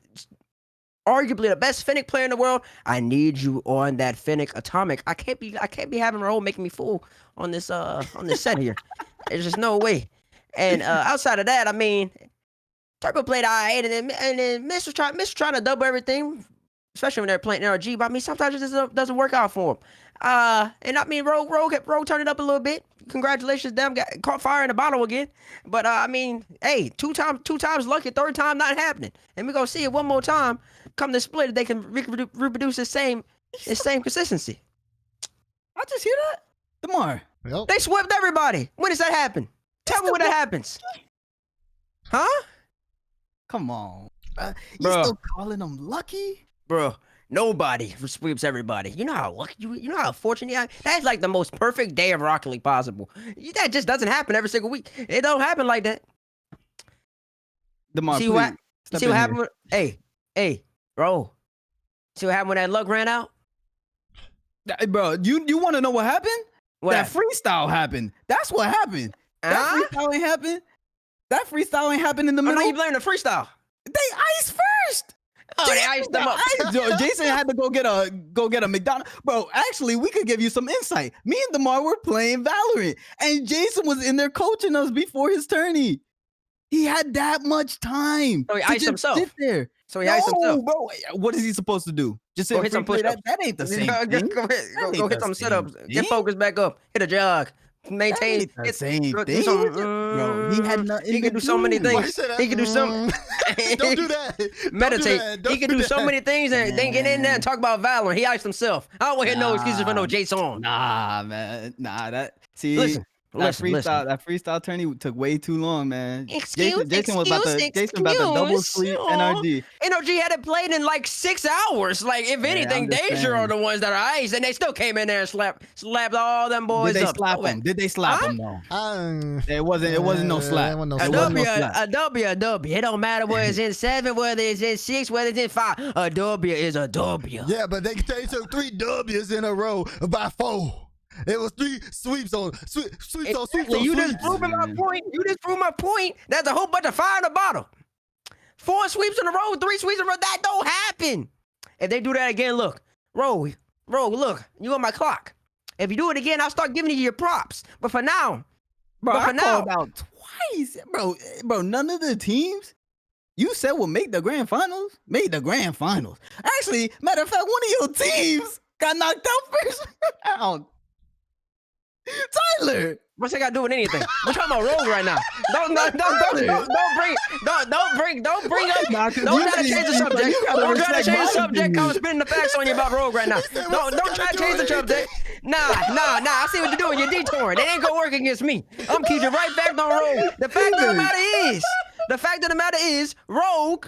arguably the best Fennec player in the world. I need you on that Fennec, Atomic. I can't be having Raul making me fool on this set here. There's just no way. And outside of that, I mean, Turbo played I8, and then Miss was trying to double everything, especially when they're playing NRG. But I mean, sometimes it just doesn't work out for him. And I mean, Rogue turned it up a little bit. Congratulations, them got caught fire in the bottle again. But I mean, hey, two times lucky, third time not happening. And we're gonna see it one more time. Come to split it, they can reproduce the same consistency. I just hear that. Tomorrow. Yep. They swept everybody. When does that happen? Tell me when that happens. Huh? Come on. You Bruh. still calling them lucky? Bro, nobody sweeps everybody. You know how lucky you know how fortunate you are? That's like the most perfect day of Rocket League possible. That just doesn't happen every single week. It don't happen like that. Demar, See please, what step see in what here. happened with, hey, bro. See what happened when that luck ran out? Bro, you want to know what happened? What That happened? freestyle happened. That's what happened. Huh? That freestyle ain't happened. That freestyle ain't happened in the Oh, middle. now you blaming the freestyle. They iced first. Oh, they iced them up. Jason had to go get a McDonald's. Bro, actually, we could give you some insight. Me and DeMar were playing Valorant, and Jason was in there coaching us before his tourney. He had that much time. So he to iced just himself. Sit there. So he iced himself. Bro. What is he supposed to do? Just sit Go and hit some free play? push-ups. That ain't the same Go thing. hit ain't some the sit-ups. same Get thing. focused back up. Hit a jog. maintain. ain't the same do thing, some, bro. He had nothing He to can do so many do. Why you things. say that? He can do some. Don't do that. Meditate. Don't do that. He can Don't do do so that. many things and then get in there and talk about Valorant. He iced himself. I don't want to hear no excuses for no Jason. Nah, man. Nah, that see Listen, that listen. freestyle tourney took way too long, man. Excuse Jason was about to double sleep NRG. NRG hadn't played in like 6 hours. Like, if anything, I'm just Deja saying. are the ones that are iced, and they still came in there and slapped all them boys Did they up. slap him? Did they slap him though? It wasn't no slap. It wasn't no A slap. W, a W, a W. It don't matter whether it's in 7, whether it's in 6, whether it's in 5. A W is a W. Yeah, but they took 3 W's in a row by 4. It was 3 sweeps on sweeps on sweeps on You sweeps. just proved my point. You just proved my point. There's a whole bunch of fire in the bottle. 4 sweeps in a row, 3 sweeps in a row. That don't happen. If they do that again, look. Roll, look. You on my clock. If you do it again, I'll start giving you your props. But for now, I called out twice, bro. None of the teams you said will make the grand finals made the grand finals. Actually, matter of fact, one of your teams got knocked out first round. Tyler, what's that got to do with anything? We're talking about Rogue right now. Don't bring up. Don't try to change the subject. Don't try to change the subject. I'm spitting the facts on you about Rogue right now. Don't try to change the subject. Nah. I see what you're doing. You're detouring. It ain't gonna work against me. I'm keeping right back on Rogue. The fact of the matter is, Rogue.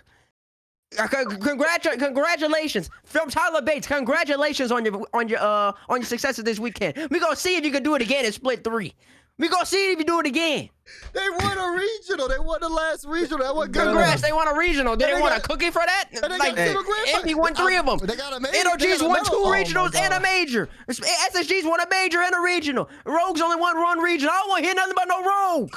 Congratulations from Tyler Bates. Congratulations on your successes this weekend. We gonna see if you can do it again in split 3. We gonna see if you do it again. They won a regional. They won the last regional. That was good. Congrats, they won a regional. Did they want a cookie for that? Like, Envy won 3 of them. They got a major. NOG's won 2 regionals and a major. SSG's won a major and a regional. Rogue's only won 1 regional. I don't want to hear nothing about no Rogue.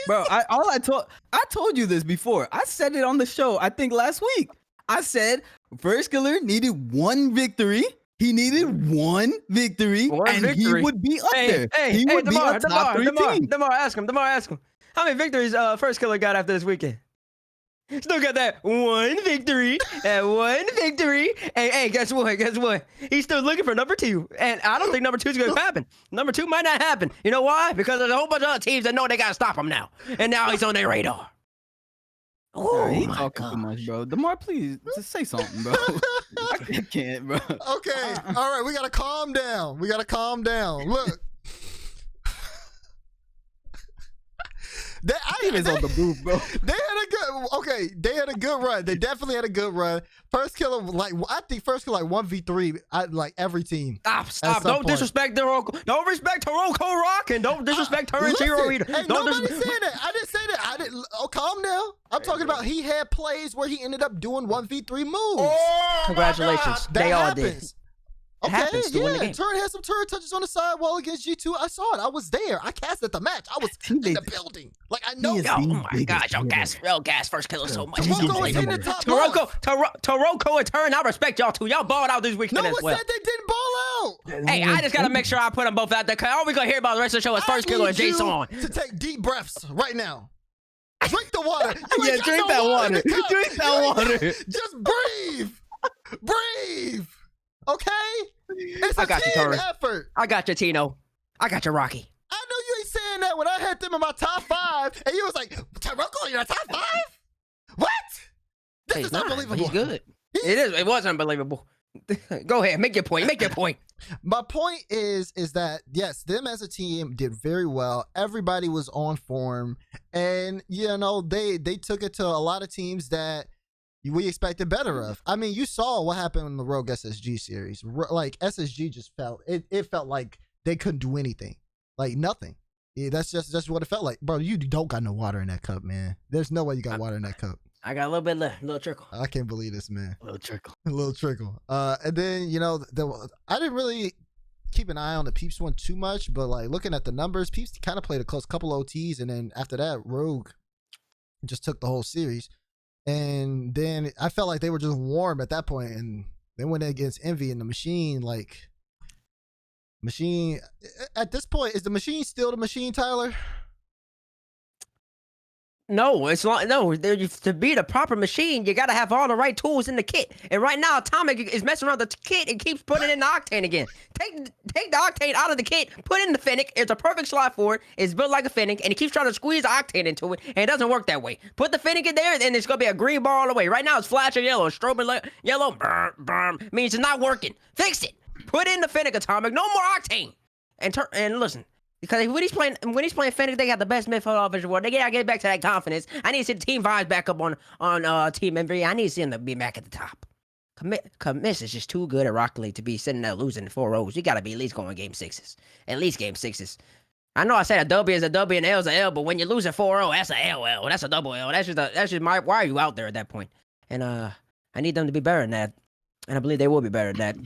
Bro, I told you this before. I said it on the show, I think last week. I said First Killer needed 1 victory. He needed 1 victory, he would be up there. He would be a top 3 team. Tomorrow, ask him. How many victories First Killer got after this weekend? Still got that 1 victory. Hey, guess what? He's still looking for number 2. And I don't think number 2 is going to happen. Number 2 might not happen. You know why? Because there's a whole bunch of other teams that know they got to stop him now. And now he's on their radar. Oh, he my talking too much, bro. DeMar, please just say something, bro. I can't, bro. Okay, all right, we gotta calm down. Look, He was on the booth, bro. They had a good run. They definitely had a good run. First Killer, I think First Killer 1v3, every team. Stop. Don't disrespect Hiroko. Don't respect Hiroko Rock and don't disrespect her and Chiro either. Hey, nobody said that. I didn't say that. Calm down. I'm talking about he had plays where he ended up doing 1v3 moves. Oh, congratulations. They all did. Okay, happens to win the game. Turn had some turret touches on the sidewall against G2. I saw it. I was there. I casted the match. I was in the building. Like, I know. He is Oh my gosh, y'all gas First Killer so much. Hiroko was in the top Hiroko and Turn, I respect y'all too. Y'all balled out this weekend No as one well. said they didn't ball out. Hey, I just gotta make sure I put them both out there, cause all we gonna hear about the rest of the show is First Killer and Jason. To take deep breaths right now. Drink the water. Yeah, drink that water. Drink that water. Just breathe. Breathe. Okay? It's a team effort. I got you, Tino. I got you, Rocky. I know you ain't saying that when I had them in my top 5, and you was like, Hiroko, you're a top 5? What? This is unbelievable. He's good. It was unbelievable. Go ahead, make your point. My point is that yes, them as a team did very well. Everybody was on form, and they took it to a lot of teams that we expected better of. I mean, you saw what happened in the Rogue SSG series. Like, SSG just felt it felt like they couldn't do anything, like nothing. Yeah, that's just what it felt like, bro. You don't got no water in that cup, man. There's no way you got water in that cup. I got a little bit left, a little trickle. I can't believe this, man. A little trickle. A little trickle. And then I didn't really keep an eye on the Peeps one too much, but like looking at the numbers, Peeps kind of played a close couple OTs, and then after that, Rogue just took the whole series. And then I felt like they were just warm at that point, and they went against Envy and the Machine. Like, Machine at this point, is the Machine still the Machine, Tyler? No, it's not. No, to be the proper machine, you got to have all the right tools in the kit. And right now, Atomic is messing around the kit and keeps putting in the Octane again. Take the Octane out of the kit, put in the Fennec. It's a perfect slot for it. It's built like a Fennec, and he keeps trying to squeeze the Octane into it, and it doesn't work that way. Put the Fennec in there, and it's going to be a green bar all the way. Right now, it's flashing yellow, strobing yellow, burn, means it's not working. Fix it. Put in the Fennec, Atomic. No more Octane. And listen. Because when he's playing Fennec, they got the best midfield offense in the world. They gotta get back to that confidence. I need to see the team vibes back up on Team MVP. I need to see them to be back at the top. Commiss is just too good at Rocket League to be sitting there losing 4-0s. You gotta be at least going game 6s. At least game 6s. I know I said a W is a W and L is a L, but when you lose a 4-0, that's a LL. That's a double L. That's just my. Why are you out there at that point? And I need them to be better than that. And I believe they will be better than that.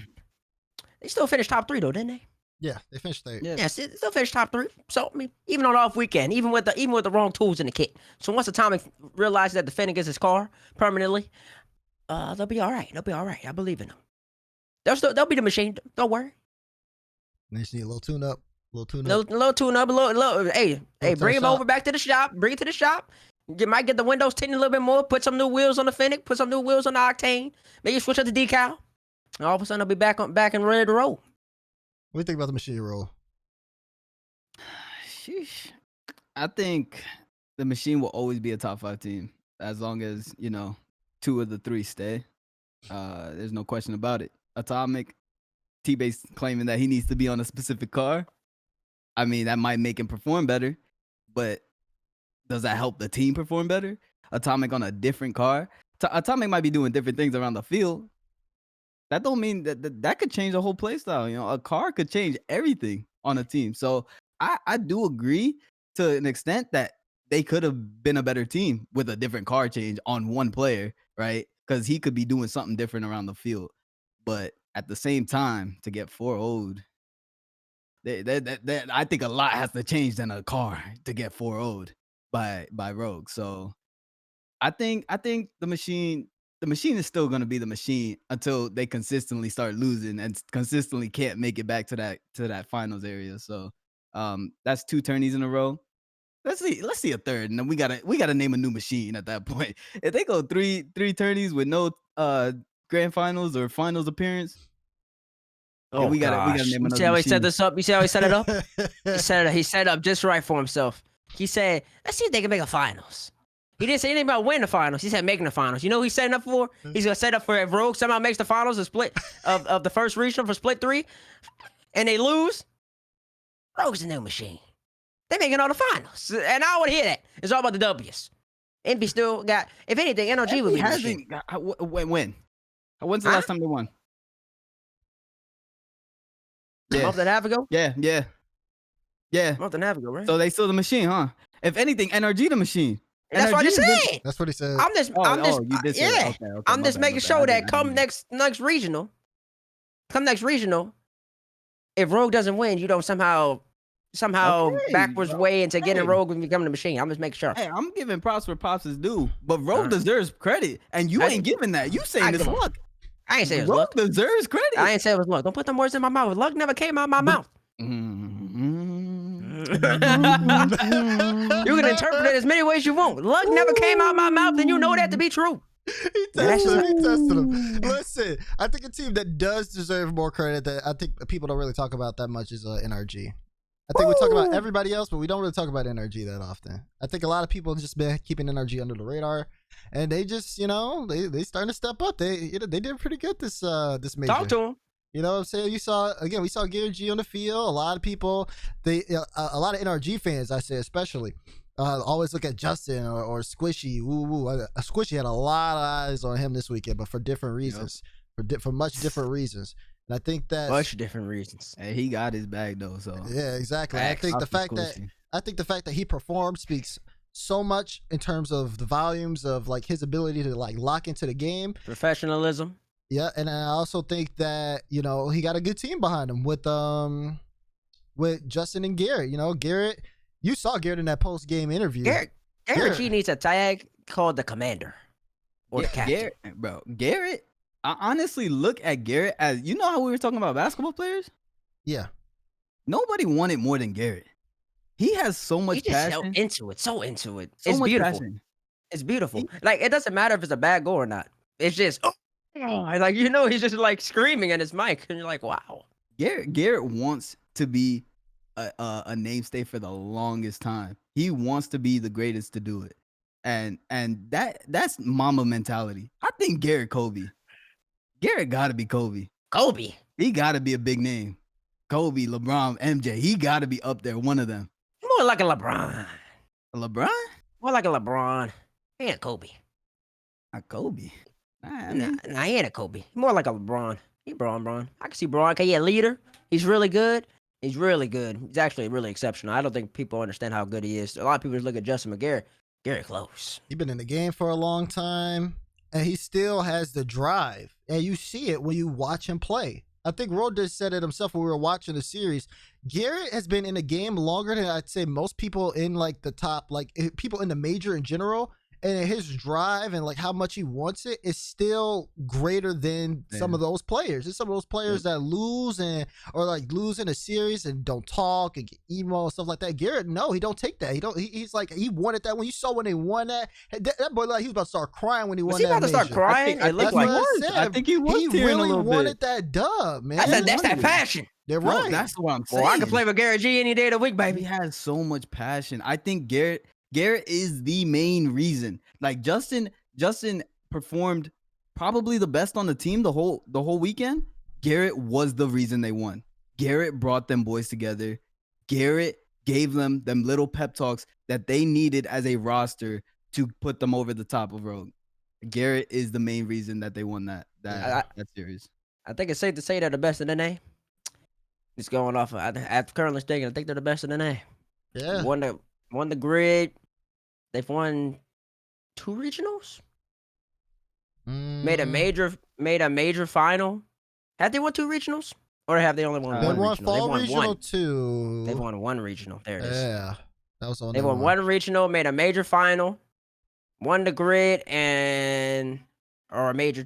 They still finished top 3 though, didn't they? Yeah, they finished third. Yeah, still finished top 3. So I mean, even on off weekend, even with the wrong tools in the kit. So once Atomic realizes that the Fennec is his car permanently, they'll be all right. They'll be all right. I believe in them. They'll be the machine. Don't worry. They just need a little tune up. Little tune up. Hey, bring him over back to the shop. Bring it to the shop. You might get the windows tinted a little bit more. Put some new wheels on the Fennec. Put some new wheels on the Octane. Maybe switch up the decal. And all of a sudden, they'll be back and ready to roll. What do you think about the machine roll? Sheesh. I think the machine will always be a top 5 team as long as 2 of the 3 stay. There's no question about it. Atomic, T-Base claiming that he needs to be on a specific car. I mean, that might make him perform better, but does that help the team perform better? Atomic on a different car. Atomic might be doing different things around the field. That don't mean that could change the whole play style. A car could change everything on a team. So I do agree to an extent that they could have been a better team with a different car change on one player, right? Because he could be doing something different around the field. But at the same time, to get 4-0'd, I think a lot has to change in a car to get 4-0'd by Rogue. So I think the machine is still going to be the machine until they consistently start losing and consistently can't make it back to that finals area. So that's 2 tourneys in a row. Let's see a third, and then we gotta name a new machine at that point. If they go three tourneys with no grand finals or finals appearance, we gotta name another. You see how he set machine. this up? You see how he set it up? He set it up just right for himself. He said, "Let's see if they can make a finals." He didn't say anything about winning the finals. He said making the finals. You know what he's setting up for? He's gonna set up for if Rogue somehow makes the finals, a split of the first regional for split 3, and they lose. Rogue's a new machine. They're making all the finals, and I want to hear that. It's all about the W's. NB still got, if anything, NRG would be the machine. When? When's the last time they won? A month and a half ago? Yeah. A month and a half ago, right? So they still the machine, huh? If anything, NRG the machine. That's what I just said. That's what he said. I'm just I'm just making sure that come next regional, if Rogue doesn't win, you don't somehow backwards way into getting Rogue and becoming the machine. I'm just making sure. Hey, I'm giving props where props is due, but Rogue deserves credit, and you ain't giving that. You saying it's luck. I ain't say it was Rogue luck. deserves credit. I ain't say it was luck. Don't put them words in my mouth. Luck never came out of my mouth. You can interpret it as many ways you want. Luck never came out of my mouth, then you know that to be true. He tested him. Listen, I think a team that does deserve more credit that I think people don't really talk about that much is NRG. I think we talk about everybody else, but we don't really talk about NRG that often. I think a lot of people just been keeping NRG under the radar, and they just, they starting to step up. They did pretty good this major. Talk to them. You know what I'm saying? We saw Gary G on the field. A lot of people, a lot of NRG fans, I say especially, always look at Justin or Squishy. Squishy had a lot of eyes on him this weekend, but for different reasons, for much different reasons. And I think that much different reasons. Hey, he got his bag though. So yeah, exactly. I think the fact that he performed speaks so much in terms of the volumes of like his ability to like lock into the game, professionalism. Yeah, and I also think that he got a good team behind him with Justin and Garrett. Garrett, you saw Garrett in that post game interview. Garrett G needs a tag called the Commander or the Captain. Garrett. I honestly look at Garrett as how we were talking about basketball players. Yeah, nobody wanted more than Garrett. He has so much He's just so passion. into it. So into it. So It's much beautiful. passion. It's beautiful. He- Like it doesn't matter if it's a bad goal or not. It's just like he's just like screaming at his mic, and you're like, wow. Garrett wants to be a namestay for the longest time. He wants to be the greatest to do it, and that's mama mentality. I think Garrett got to be Kobe. Kobe. He got to be a big name. Kobe, LeBron, MJ. He got to be up there. One of them. More like a LeBron. LeBron? More like a LeBron. He ain't a Kobe. Not Kobe. Nah, he ain't a Kobe. More like a LeBron. He Bron. I can see Bron. He a leader. He's really good. He's really good. He's actually really exceptional. I don't think people understand how good he is. A lot of people just look at Justin McGarrett. Garrett close. He's been in the game for a long time, and he still has the drive. And you see it when you watch him play. I think Rod said it himself when we were watching the series. Garrett has been in the game longer than I'd say most people in like the top, like people in the major in general. And his drive and like how much he wants it is still greater than some of those players. It's some of those players that lose or like lose in a series and don't talk and get emo and stuff like that. Garrett, no, he don't take that. He's like he wanted that when you saw when they won that boy like he was about to start crying when he won Was he that. about to start major. crying? It looked like I think he was. He tearing really a little wanted bit. that dub, man. That's that passion. They're Bro, right. that's what I'm saying. Well, I can play with Garrett G any day of the week, He baby. has so much passion. I think Garrett is the main reason. Like Justin performed probably the best on the team the whole weekend. Garrett was the reason they won. Garrett brought them boys together. Garrett gave them little pep talks that they needed as a roster to put them over the top of Rogue. Garrett is the main reason that they won that series. I think it's safe to say they're the best in the name. Just going off at currently speaking, I think they're the best in the name. Yeah. Won the grid. They've won 2 regionals. Made a major final. Have they won 2 regionals, or have they only won They one won regional? fall They've won regional one. too. They've won 1 regional. There it is. Yeah, that was on. They won 1 regional, made a major final, won the grid, and are a major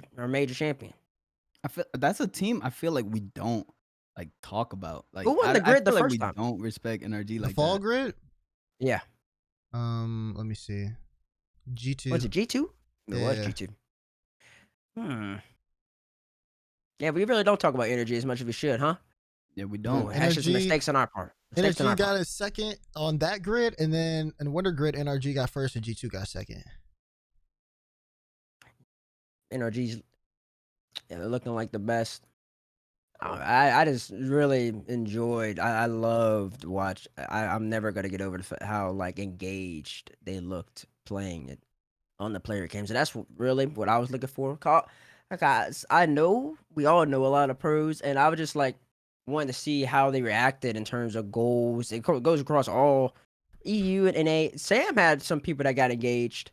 champion. I feel that's a team I feel like we don't like talk about. Like Who won the I grid the feel like first we time? don't respect NRG The like fall that. grid. Yeah. Let me see. G2. Was it G2? It was Yeah. G2. Yeah, we really don't talk about energy as much as we should, huh? Yeah, we Ooh, don't. that's just NRG mistakes on our part. Mistakes on NRG our got part. a second on that grid, and then in Winter Grid, NRG got first, and G2 got second. NRG's looking like the best. I just really enjoyed. I loved watch. I'm never gonna get over how like engaged they looked playing it on the player games, and that's really what I was looking for. Guys, I know we all know a lot of pros, and I was just like wanting to see how they reacted in terms of goals. It goes across all EU and NA. Sam had some people that got engaged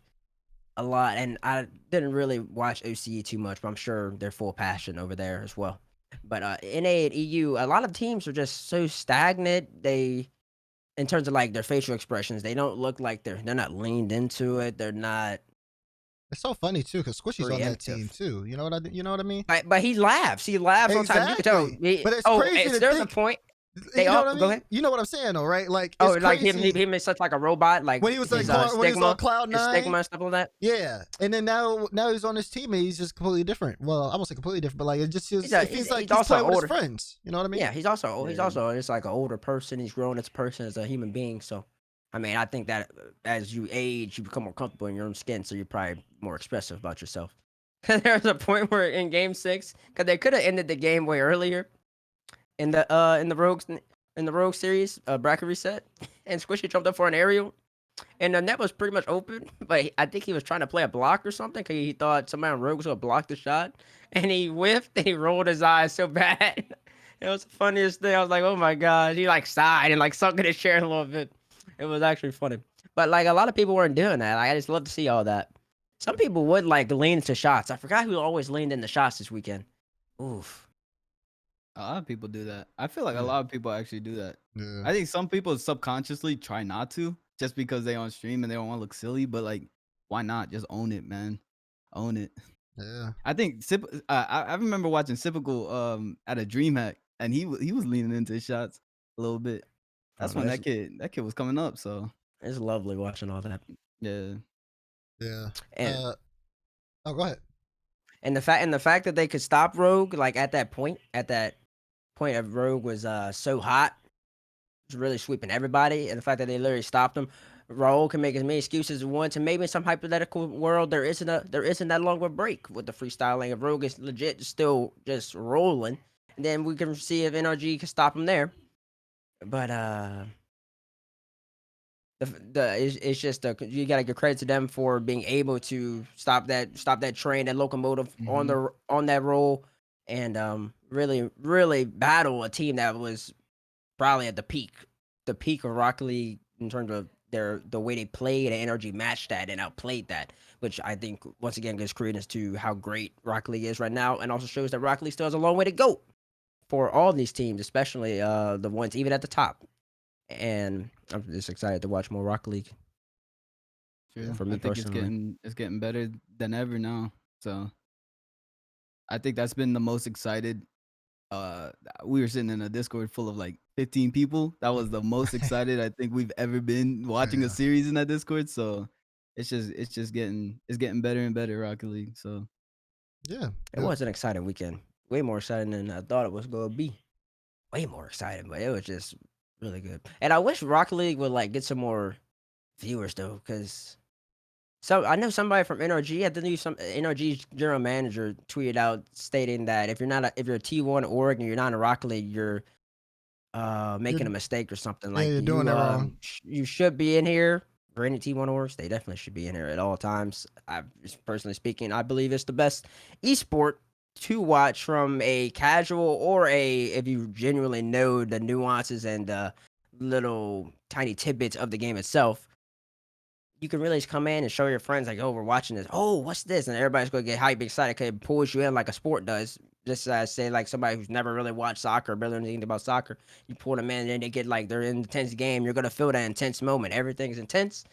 a lot, and I didn't really watch OCE too much, but I'm sure they're full passion over there as well. But NA and EU, a lot of teams are just so stagnant. They, in terms of like their facial expressions, they don't look like they're not leaned into it. They're not. It's so funny too, because Squishy's on that Preemptive. team too. You know what I mean? But he laughs. He laughs sometimes. You can tell. Exactly. But it's crazy to There's think- a point. You know what I mean? Go ahead. You know what I'm saying, though, right? Like, Oh, it's like crazy. him is such like a robot. Like when he was like his, when he was on Cloud his 9, stigma and stuff like that. yeah, and then now he's on his team and he's just completely different. Well, I won't say completely different, but like it just feels, it feels like he's also playing with older. his friends. You know what I mean? Yeah, he's also just like an older person. He's grown as a person, as a human being. So, I mean, I think that as you age, you become more comfortable in your own skin, so you're probably more expressive about yourself. There's a point where in Game 6, because they could have ended the game way earlier in the Rogue series bracket reset, and Squishy jumped up for an aerial, and the net was pretty much open, but I think he was trying to play a block or something because he thought somebody on Rogue was gonna block the shot, and he whiffed and he rolled his eyes so bad. It was the funniest thing. I was like, oh my god. He like sighed and like sunk in his chair a little bit. It was actually funny, but like a lot of people weren't doing that. Like, I just love to see all that. Some people would like lean into shots. I forgot who always leaned into shots this weekend. Oof. A lot of people do that. I feel like a lot of people actually do that. Yeah. I think some people subconsciously try not to just because they on stream and they don't want to look silly, but like, why not? Just own it, man. Own it. Yeah. I think I remember watching Sipical at a DreamHack, and he was leaning into his shots a little bit. That's Oh, when that kid was coming up. So it's lovely watching all that. yeah. Yeah. And Oh, go ahead. and the fact that they could stop Rogue like at that point of Rogue was so hot, was really sweeping everybody, and the fact that they literally stopped him. Raul can make as many excuses as he wants, and maybe in some hypothetical world there isn't that long of a break with the freestyling. If Rogue is legit still just rolling, and then we can see if NRG can stop him there. But it's just you gotta give credit to them for being able to stop that train, that locomotive Mhm. on that roll, and really battle a team that was probably at the peak of Rocket League in terms of the way they played, and energy matched that and outplayed that, which I think once again gives credence to how great Rocket League is right now, and also shows that Rocket League still has a long way to go for all these teams, especially the ones even at the top. And I'm just excited to watch more Rocket League. True. For I me think personally, it's getting better than ever now. So I think that's been the most excited. We were sitting in a Discord full of like 15 people. That was the most excited I think we've ever been watching a Yeah. series in that Discord. So it's just getting better and better, Rocket League. So Yeah. it was an exciting weekend. Way more exciting than I thought it was going to be. Way more exciting, but it was just really good. And I wish Rocket League would like get some more viewers though, because I know somebody from NRG. I think some NRG's general manager tweeted out stating that if you're a T1 org and you're not in Rocket League, you're making a You're, mistake or something. yeah, Like you're doing it wrong. you should be in here. For any T1 orgs, they definitely should be in here at all times. Just personally speaking, I believe it's the best esport to watch from a casual or if you genuinely know the nuances and little tiny tidbits of the game itself. You can really just come in and show your friends like, "Oh, we're watching this. Oh, what's this?" And everybody's gonna get hype, excited because it pulls you in like a sport does. Just say like somebody who's never really watched soccer, barely know anything about soccer, you pull them in, and they get like they're in an intense game. You're gonna feel that intense moment. Everything's intense,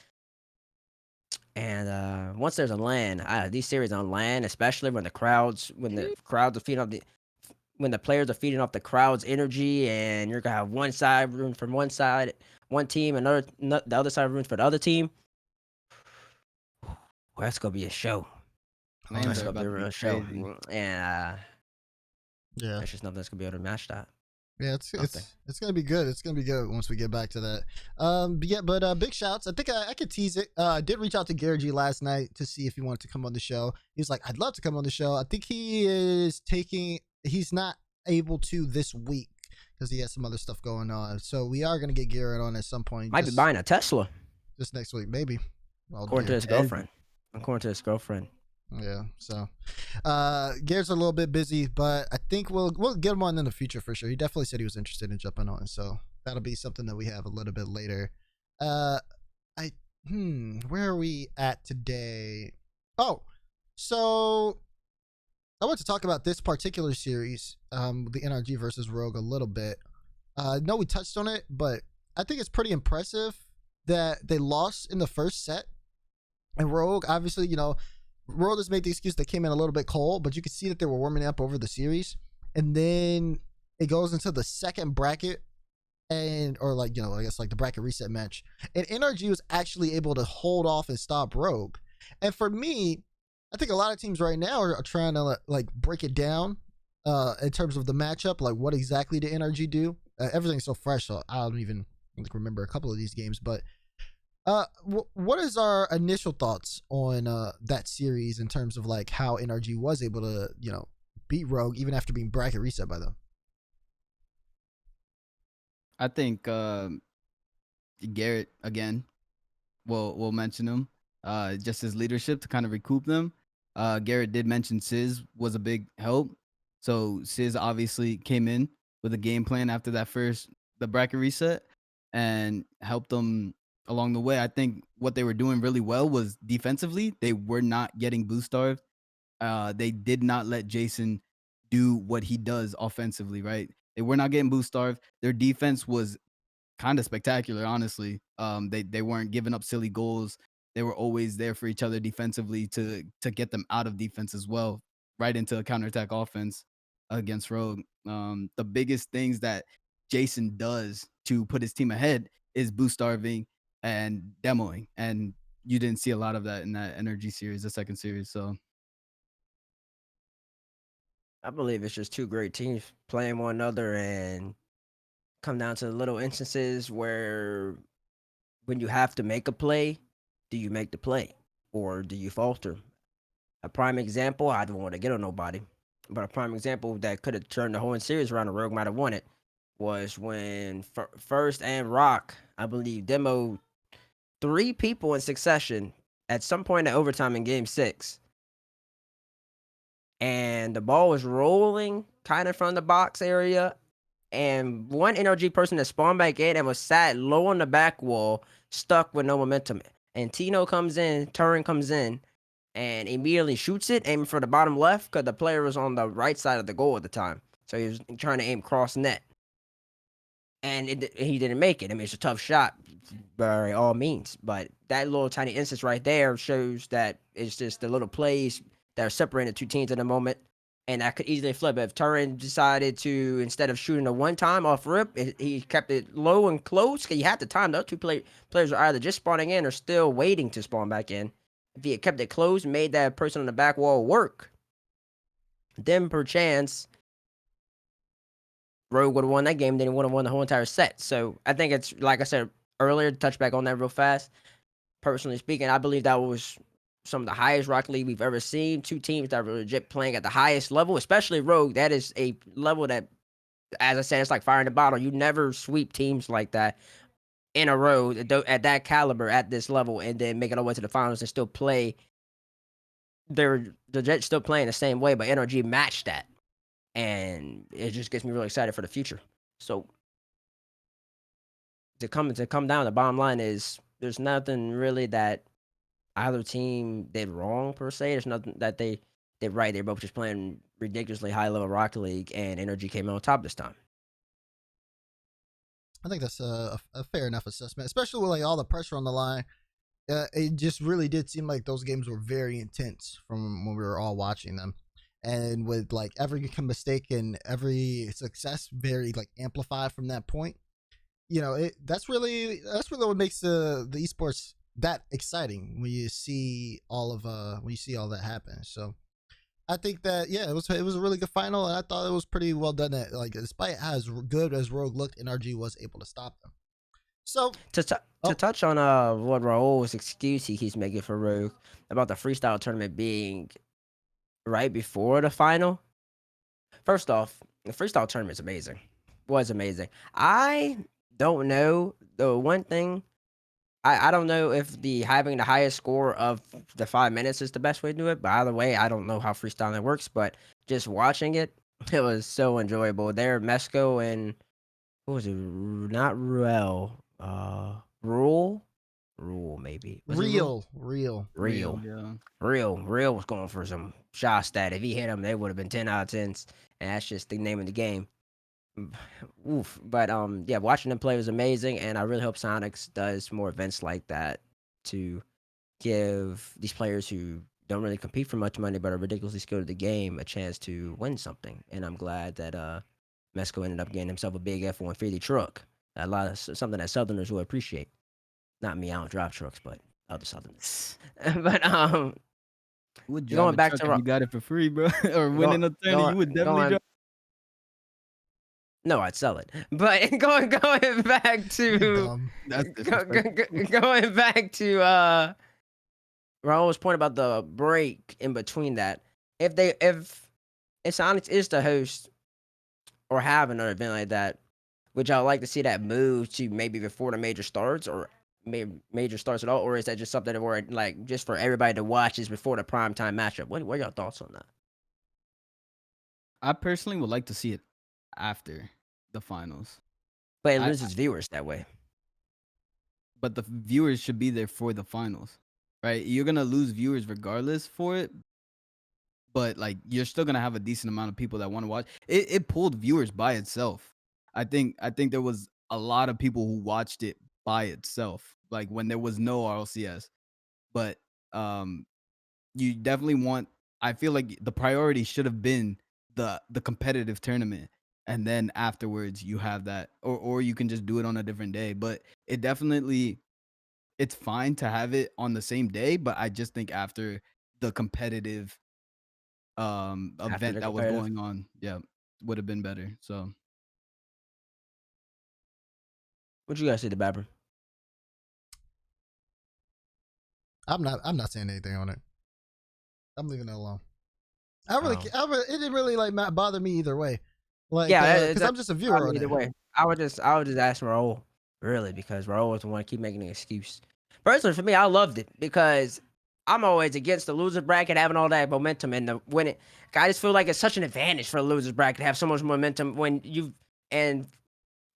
and once there's a LAN, these series on LAN, especially when the crowds are feeding off when the players are feeding off the crowd's energy, and you're gonna have one side room from one team, the other side rooms for the other team. Well, that's gonna be a show. lanes That's are gonna be a about to be real show, crazy. and Yeah. there's just nothing that's gonna be able to match that. Yeah, Nothing. it's gonna be good. It's gonna be good once we get back to that. But big shouts. I think I could tease it. I did reach out to Gary G last night to see if he wanted to come on the show. He was like, "I'd love to come on the show." I think he's not able to this week because he has some other stuff going on. So we are gonna get Garrett on at some point. Might be buying a Tesla, just next week, maybe. Well, according to yeah. his girlfriend. According to his girlfriend. Yeah, so Garrett's a little bit busy, but I think we'll get him on in the future for sure. He definitely said he was interested in jumping on, so that'll be something that we have a little bit later. I where are we at today? Oh, so I want to talk about this particular series, the NRG versus Rogue a little bit. I know we touched on it, but I think it's pretty impressive that they lost in the first set. And Rogue, obviously, Rogue has made the excuse they came in a little bit cold, but you could see that they were warming up over the series. And then it goes into the second bracket I guess like the bracket reset match. And NRG was actually able to hold off and stop Rogue. And for me, I think a lot of teams right now are trying to like break it down in terms of the matchup. Like what exactly did NRG do? Everything's so fresh, so I don't even remember a couple of these games, but what is our initial thoughts on that series in terms of like how NRG was able to, beat Rogue even after being bracket reset by them? I think Garrett again. We'll mention him. Just his leadership to kind of recoup them. Garrett did mention Sizz was a big help. So Sizz obviously came in with a game plan after the bracket reset and helped them along the way. I think what they were doing really well was defensively. They were not getting boost starved. They did not let Jason do what he does offensively, right? They were not getting boost starved. Their defense was kind of spectacular, honestly. They weren't giving up silly goals. They were always there for each other defensively to get them out of defense as well, right into a counterattack offense against Rogue. The biggest things that Jason does to put his team ahead is boost starving and demoing, and you didn't see a lot of that in that energy series, the second series. So I believe it's just two great teams playing one another, and come down to the little instances where when you have to make a play, do you make the play or do you falter? A prime example, I don't want to get on nobody, but a prime example that could have turned the whole series around, the Rogue might have won it, was when First and Rock, I believe, demoed 3 people in succession at some point in overtime in Game 6. And the ball was rolling kind of from the box area. And one NRG person that spawned back in and was sat low on the back wall, stuck with no momentum. And Tino comes in, Turin comes in, and immediately shoots it, aiming for the bottom left because the player was on the right side of the goal at the time. So he was trying to aim cross net. And he didn't make it. I mean, it's a tough shot by all means. But that little tiny instance right there shows that it's just the little plays that are separating the two teams at the moment. And that could easily flip. If Turin decided to, instead of shooting a one-time off rip, he kept it low and close. He had the time. Those two players are either just spawning in or still waiting to spawn back in. If he had kept it closed, made that person on the back wall work, then perchance Rogue would have won that game. Then he would have won the whole entire set. So I think it's, like I said earlier, to touch back on that real fast. Personally speaking, I believe that was some of the highest Rocket League we've ever seen. Two teams that were legit playing at the highest level, especially Rogue. That is a level that, as I said, it's like fire in the bottle. You never sweep teams like that in a row at that caliber, at this level, and then make it all the way to the finals and still play. They're legit still playing the same way, but NRG matched that. And it just gets me really excited for the future. So to come down, the bottom line is there's nothing really that either team did wrong per se. There's nothing that they did right. They're both just playing ridiculously high level Rocket League, and Energy came out on top this time. I think that's a fair enough assessment, especially with like all the pressure on the line. It just really did seem like those games were very intense from when we were all watching them, and with like every mistake and every success very like amplified from that point. You know, that's really what makes the esports that exciting when you see all that happen. So I think that it was a really good final, and I thought it was pretty well done. That like despite as good as Rogue looked, NRG was able to stop them. So To touch on what Raul's excuse he keeps making for Rogue about the freestyle tournament being right before the final. First off, the freestyle tournament is amazing. Was amazing. I don't know the one thing. I don't know if having the highest score of the 5 minutes is the best way to do it. But either way, I don't know how freestyling works. But just watching it, it was so enjoyable. There, Mesco and what was it? Not Ruel. Rule maybe. Was it Rule? real. yeah. Real was going for some shots that if he hit them, they would have been 10 out of 10s. And that's just the name of the game. Oof. But yeah, watching them play was amazing, and I really hope Sonics does more events like that to give these players who don't really compete for much money but are ridiculously skilled at the game a chance to win something. And I'm glad that Mesco ended up getting himself a big F-150 truck. Something that Southerners will appreciate. Not me, I don't drive trucks, but other Southerners. But Would drive going a back truck to if you got it for free, bro, or winning a tourney, you would definitely drive. No, I'd sell it. But going back to That's disrespectful. going back to Raul's point about the break in between that. If Sonics is to host or have another event like that, would y'all like to see that move to maybe before the major starts, or major starts at all, or is that just something where like just for everybody to watch is before the prime time matchup? What are y'all thoughts on that? I personally would like to see it after the finals, But it loses viewers that way. but the viewers should be there for the finals, right? You're gonna lose viewers regardless for it, but like you're still gonna have a decent amount of people that want to watch. It pulled viewers by itself. I think there was a lot of people who watched it by itself, like when there was no RLCS. But you definitely want. I feel like the priority should have been the competitive tournament, and then afterwards you have that, or you can just do it on a different day. But it definitely, it's fine to have it on the same day, but I just think after the competitive event that was going on, yeah, would have been better. So What you guys say, the Babber? I'm not saying anything on it. I'm leaving it alone. It didn't really like bother me either way. Like, Yeah, because I'm just a viewer on either it. way. I would just ask Raul, really, because Raul was the one to keep making an excuse. Personally, for me, I loved it because I'm always against the loser bracket having all that momentum and the winning. I just feel like it's such an advantage for the losers bracket to have so much momentum when you and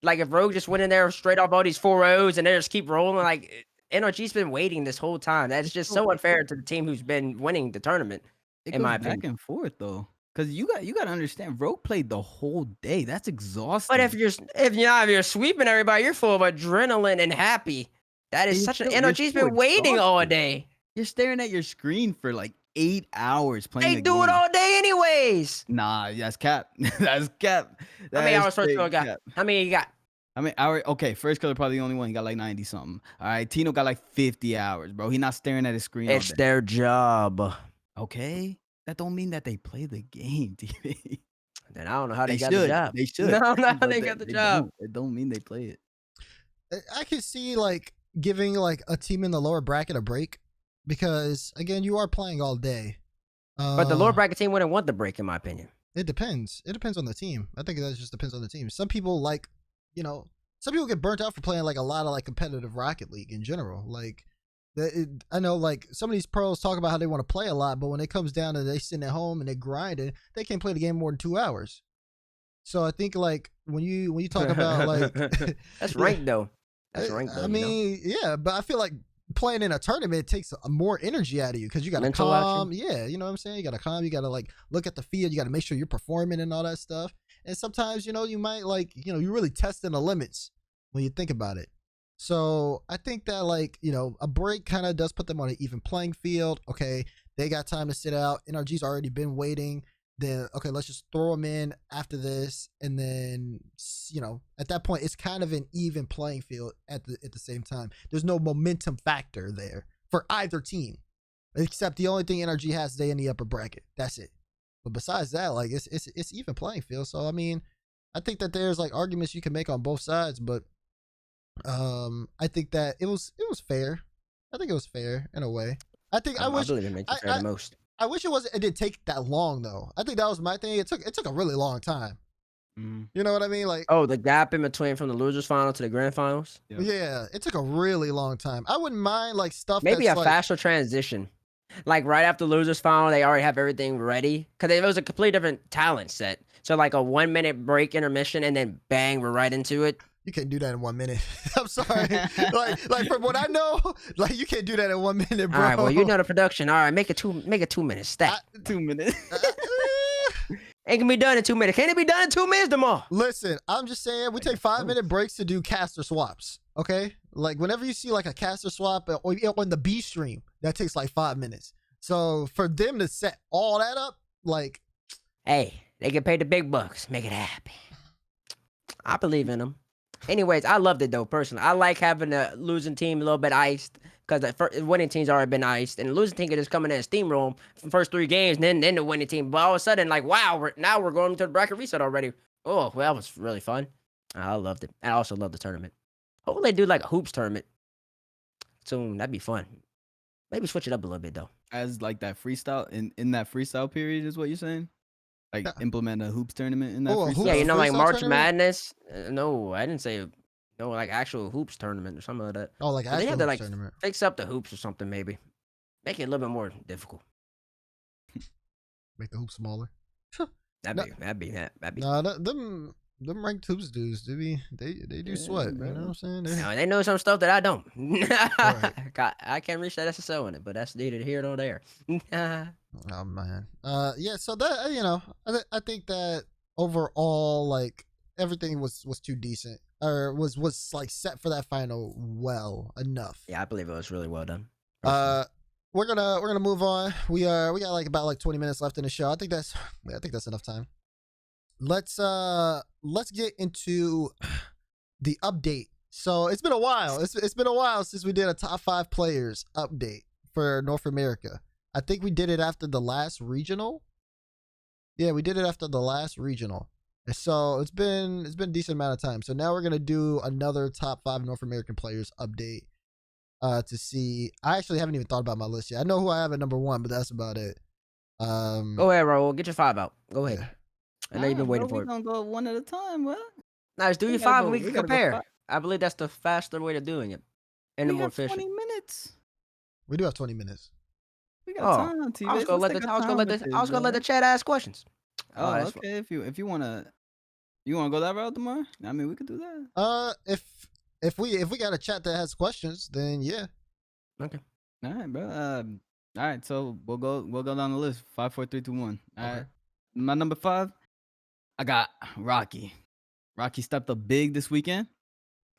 like if Rogue just went in there straight off all these 4-0s and they just keep rolling. Like NRG's been waiting this whole time. That's just so unfair to the team who's been winning the tournament. it In goes my back opinion. and forth though, because you got to understand, Rogue played the whole day. That's exhausting. But if you're sweeping everybody, you're full of adrenaline and happy. That is such an NRG's been waiting all day. You're staring at your screen for like 8 hours playing. They do it all day anyways. Nah, that's cap. That's cap. How many hours first killer got? How many you got? I mean, okay, first killer probably the only one. He got like 90 something. All right, Tino got like 50 hours, bro. He not staring at his screen. It's all day. their job. Okay, that don't mean that they play the game, TV. Then I don't know how they got the job. They should. No, they got the job. It don't mean they play it. I could see like giving like a team in the lower bracket a break because again, you are playing all day. But the lower bracket team wouldn't want the break, in my opinion. It depends. It depends on the team. I think that just depends on the team. Some people like, some people get burnt out for playing like a lot of like competitive Rocket League in general. Like, I know like some of these pros talk about how they want to play a lot, but when it comes down to they sitting at home and they grinding, they can't play the game more than 2 hours. So I think like when you talk about like that's ranked though. That's ranked though. I mean, yeah, but I feel like playing in a tournament takes more energy out of you because you got to calm. Yeah, you know what I'm saying? You got to calm. You got to like look at the field. You got to make sure you're performing and all that stuff. And sometimes, you might like, you're really testing the limits when you think about it. So I think that like, a break kind of does put them on an even playing field. Okay, they got time to sit out. NRG's already been waiting. Then, okay, let's just throw them in after this. And then, at that point, it's kind of an even playing field at the same time. There's no momentum factor there for either team, except the only thing NRG has is they in the upper bracket. That's it. But besides that, like it's even playing field. So I mean, I think that there's like arguments you can make on both sides, but I think that it was fair. I think it was fair in a way. I wish believe it makes it fair the most. I wish it didn't take that long though. I think that was my thing. It took a really long time. You know what I mean? Like, the gap in between from the losers final to the grand finals. Yeah, it took a really long time. I wouldn't mind like stuff. Maybe a faster transition. Like right after losers final, they already have everything ready because it was a completely different talent set. So like a 1 minute break intermission and then bang, we're right into it. You can't do that in 1 minute. I'm sorry. like from what I know, like you can't do that in 1 minute, bro. All right, well you know the production. All right, make it 2 minutes. Stat. 2 minutes. Ain't gonna be done in 2 minutes. Can't it be done in 2 minutes, Demar? Listen, I'm just saying we take 5-minute breaks to do caster swaps. Okay, like whenever you see like a caster swap on the B stream, that takes like 5 minutes. So for them to set all that up, like, hey, they get paid the big bucks. Make it happen. I believe in them. Anyways, I loved it though, personally. I like having the losing team a little bit iced because the winning team's already been iced, and the losing team can just come in and steamroll from first 3 games, and then the winning team. But all of a sudden, like, wow, we're going to the bracket reset already. Oh, well, that was really fun. I loved it. I also love the tournament. Hopefully they do like a hoops tournament soon. That'd be fun. Maybe switch it up a little bit though. As like that freestyle in that freestyle period is what you're saying? Like implement a hoops tournament in that freestyle? Yeah, like March Madness. No, I didn't say no, like actual hoops tournament or something like that. Oh, like actual they have to like tournament. Fix up the hoops or something maybe. Make it a little bit more difficult. Make the hoops smaller. That'd be. Nah, them ranked hoops dudes, they do sweat. Bro. You know what I'm saying? They know some stuff that I don't. Right. I can't reach that SSO in it, but that's neither here nor there. Oh man. Yeah. So that I think that overall, like everything was too decent, or was like set for that final well enough. Yeah, I believe it was really well done. We're gonna move on. We got like about 20 minutes left in the show. I think that's enough time. let's get into the update. So it's been a while. It's been a while since we did a top 5 players update for North America. I think we did it after the last regional. Yeah, we did it after the last regional. And so it's been a decent amount of time. So now we're gonna do another top 5 North American players update. To see. I actually haven't even thought about my list yet. I know who I have at number 1, but that's about it. Go ahead, Raul. Get your 5 out. Go ahead. I know you've been waiting bro, for we it. gonna go one at a time, bro. Nice. Do We your gotta 5 go- and we we can gotta go compare. 5. I believe that's the faster way of doing it. And the We more got efficient. 20 minutes. We do have 20 minutes. We got Oh, time, T. I was gonna let the chat ask questions. Oh, that's okay. If you wanna go that route tomorrow, I mean, we could do that. If we got a chat that has questions, then yeah. Okay. All right, bro. All right. So we'll go down the list. 5, 4, 3, 2, 1. All right. My number 5, I got Rocky. Rocky stepped up big this weekend.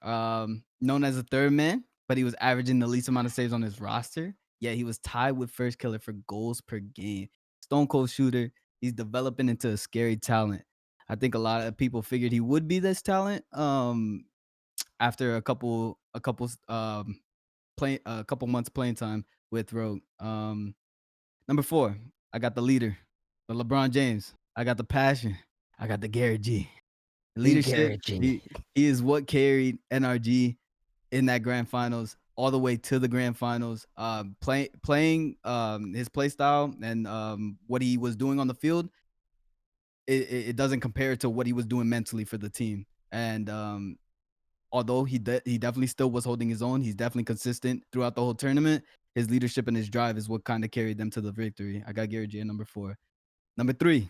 Known as a third man, but he was averaging the least amount of saves on his roster. Yet he was tied with first killer for goals per game. Stone cold shooter. He's developing into a scary talent. I think a lot of people figured he would be this talent. After a couple months playing time with Rogue. Number 4, I got the leader, the LeBron James. I got the passion. I got the Garrett G. Leadership. He is what carried NRG in that grand finals all the way to the grand finals. Playing his play style and what he was doing on the field, it doesn't compare to what he was doing mentally for the team. And although he definitely still was holding his own, he's definitely consistent throughout the whole tournament. His leadership and his drive is what kind of carried them to the victory. I got Garrett J at number 4. Number 3,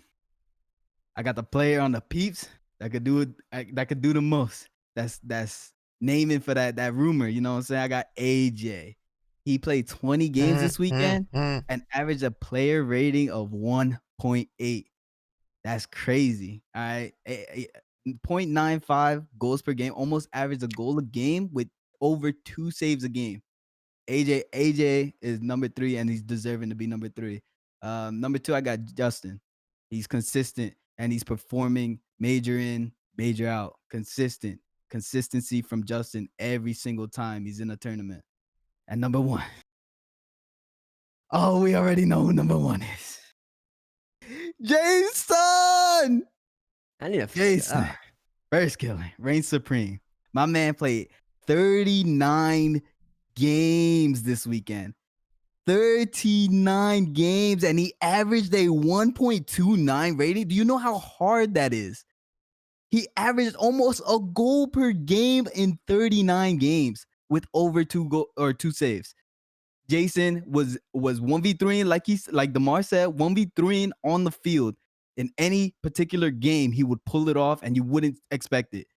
I got the player on the peeps that could do it. That could do the most. That's naming for that rumor. You know what I'm saying? I got AJ. He played 20 games this weekend and averaged a player rating of 1.8. That's crazy. All right. 0.95 goals per game, almost averaged a goal a game with over 2 saves a game. AJ is number 3, and he's deserving to be number 3. Number 2, I got Justin. He's consistent and he's performing major in, major out. Consistency from Justin every single time he's in a tournament. And number 1. Oh, we already know who number 1 is. Jason! I need a Jason. First killer. Reigns supreme. My man played 39 games this weekend. 39 games, and he averaged a 1.29 rating. Do you know how hard that is? He averaged almost a goal per game in 39 games with over 2 saves. Jason was 1v3, like DeMar said, 1v3 on the field. In any particular game, he would pull it off, and you wouldn't expect it.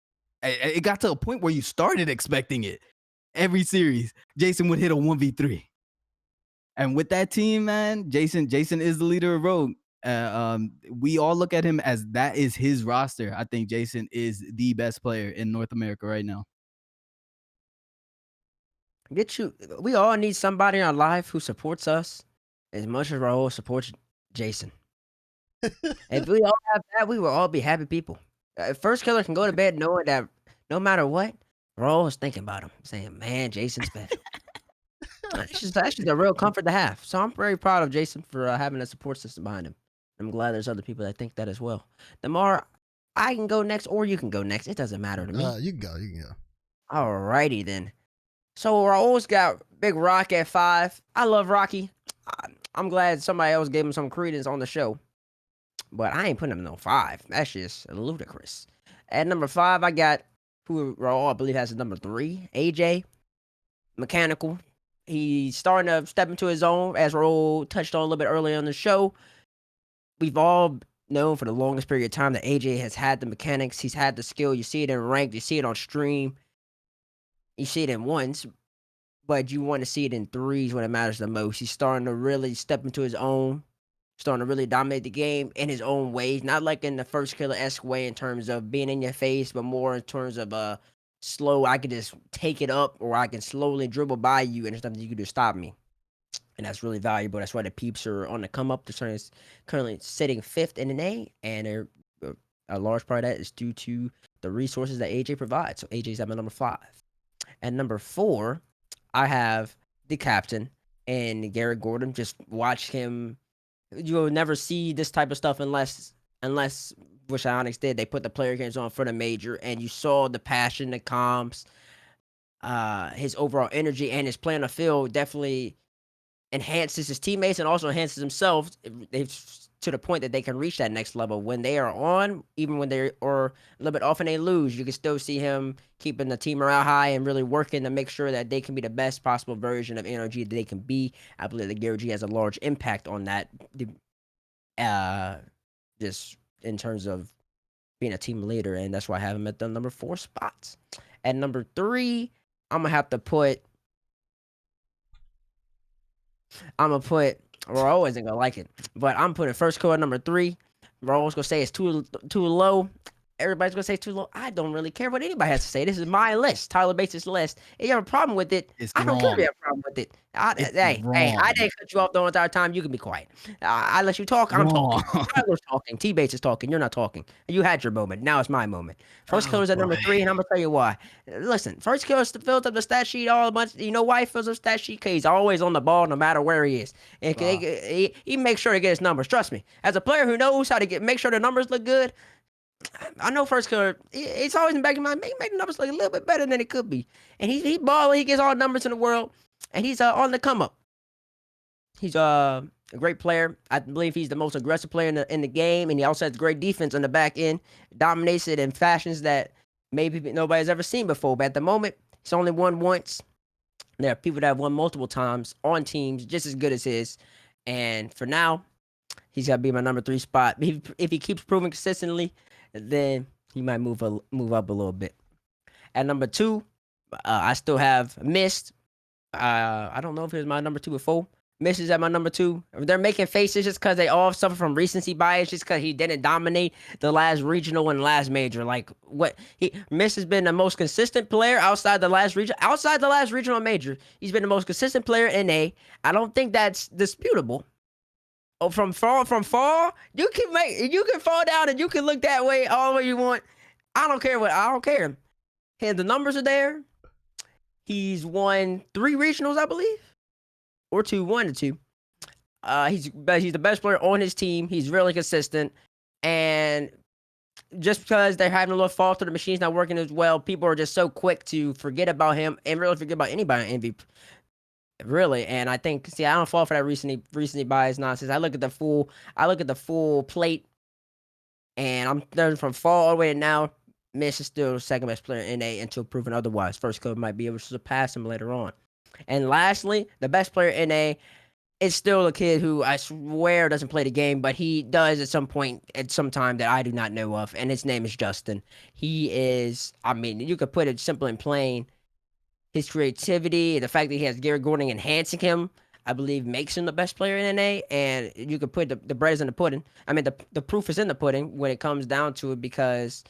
It got to a point where you started expecting it. Every series, Jason would hit a 1v3. And with that team, man, Jason is the leader of Rogue. We all look at him as that is his roster. I think Jason is the best player in North America right now. We all need somebody in our life who supports us as much as Raul supports Jason. If we all have that, we will all be happy people. First killer can go to bed knowing that no matter what, Raul is thinking about him, saying, "Man, Jason's special." That's just a real comfort to have. So I'm very proud of Jason for having a support system behind him. I'm glad there's other people that think that as well. Damar, I can go next, or you can go next. It doesn't matter to me. You can go. Alrighty then. So Raul's got Big Rock at 5. I love Rocky. I'm glad somebody else gave him some credence on the show. But I ain't putting him in no 5. That's just ludicrous. At number 5, I got who Raul I believe has number 3, AJ. Mechanical. He's starting to step into his own, as Raul touched on a little bit earlier on the show. We've all known for the longest period of time that AJ has had the mechanics. He's had the skill. You see it in ranked. You see it on stream. You see it in ones. But you want to see it in threes when it matters the most. He's starting to really step into his own. Starting to really dominate the game in his own way. Not like in the first killer-esque way in terms of being in your face, but more in terms of slow. I can just take it up, or I can slowly dribble by you, and there's nothing you can do to stop me. And that's really valuable. That's why the peeps are on the come up. They're currently sitting 5th in an A, and they're a large part of that is due to the resources that AJ provides. So AJ's at my number 5. At number 4, I have the captain and Garrett Gordon. Just watch him. You'll never see this type of stuff unless which Onyx did. They put the player games on for the major, and you saw the passion, the comms, his overall energy, and his play on the field definitely enhances his teammates and also enhances himself. It's to the point that they can reach that next level when they are on, even when they're or a little bit off and they lose. You can still see him keeping the team morale high and really working to make sure that they can be the best possible version of energy that they can be. I believe that Gary G has a large impact on that. Just in terms of being a team leader, and that's why I have him at the number 4 spots. At number 3, I'm gonna have to put. Ro isn't gonna like it, but I'm putting first core at number 3. Ro's gonna say it's too low. Everybody's gonna say it's too low. I don't really care what anybody has to say. This is my list, Tyler Bates' list. If you have a problem with it, It's I don't care if wrong. you have a problem with it. It's Hey, I wrong. didn't cut you off the entire time. You can be quiet. I let you talk. I'm talking. Wrong. Tyler's talking. T Bates is talking. You're not talking. You had your moment. Now it's my moment. First Oh, killer's at number boy. 3, and I'm gonna tell you why. Listen, first killer fills up the stat sheet all a bunch. You know why he fills up the stat sheet? Because he's always on the ball no matter where he is. And Wow. he makes sure to get his numbers. Trust me. As a player who knows how to make sure the numbers look good, I know first killer. It's always in the back of my mind. Make the numbers look a little bit better than it could be. And he balling. He gets all the numbers in the world, and he's on the come up. He's a great player. I believe he's the most aggressive player in the game, and he also has great defense on the back end. Dominates it in fashions that maybe nobody's ever seen before. But at the moment, he's only won once. There are people that have won multiple times on teams just as good as his. And for now, he's got to be my number 3 spot. If he keeps proving consistently, then he might move up a little bit. At number 2, I still have Mist. I don't know if it was my number 2 before. Mist is at my number 2. They're making faces just because they all suffer from recency bias, just because he didn't dominate the last regional and last major. Like Mist has been the most consistent player outside the last regional major. He's been the most consistent player in A. I don't think that's disputable. Oh, from fall, you can fall down and you can look that way all the way you want. I don't care. And the numbers are there. He's won 3 regionals, I believe, or 1 or 2. He's the best player on his team. He's really consistent, and just because they're having a little falter, the machine's not working as well, people are just so quick to forget about him and really forget about anybody in MVP. Really, and I think I don't fall for that recently biased nonsense. I look at the full plate, and I'm there from fall all the way to now. Miss is still the second best player in A until proven otherwise. First club might be able to surpass him later on. And lastly, the best player in A is still a kid who I swear doesn't play the game, but he does at some point, at some time that I do not know of, and his name is Justin. He is, I mean, you could put it simple and plain. His creativity, the fact that he has Gary Gordon enhancing him, I believe makes him the best player in NA. And you could put the bread is in the pudding. I mean, the proof is in the pudding when it comes down to it, because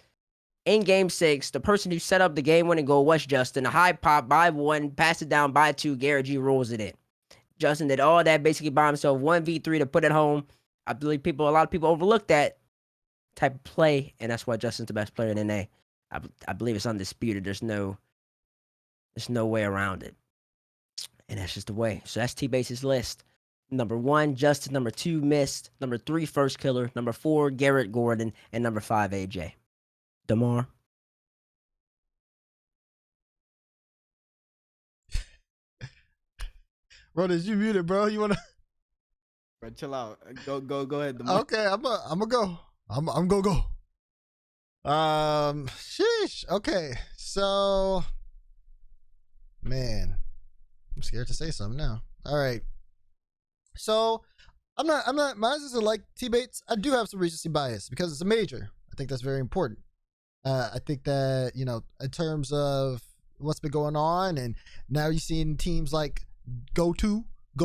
in game 6, the person who set up the game-winning goal was Justin. A high pop by 1, pass it down by 2, Garrett G rolls it in. Justin did all that basically by himself, 1v3 to put it home. I believe a lot of people overlook that type of play, and that's why Justin's the best player in NA. I believe it's undisputed. There's no way around it. And that's just the way. So that's T-Base's list. Number 1, Justin. Number 2, Mist. Number 3, First Killer. Number 4, Garrett Gordon. And number 5, AJ. Damar. Bro, did you mute it, bro? You wanna? Bro, chill out. Go ahead. Damar. Okay, I'm gonna go. I'm gonna go. Sheesh. Okay, so, man, I'm scared to say something now. All right. So, I'm not. Mine isn't like T-Bates. I do have some recency bias because it's a major. I think that's very important. I think that, in terms of what's been going on, and now you're seeing teams like go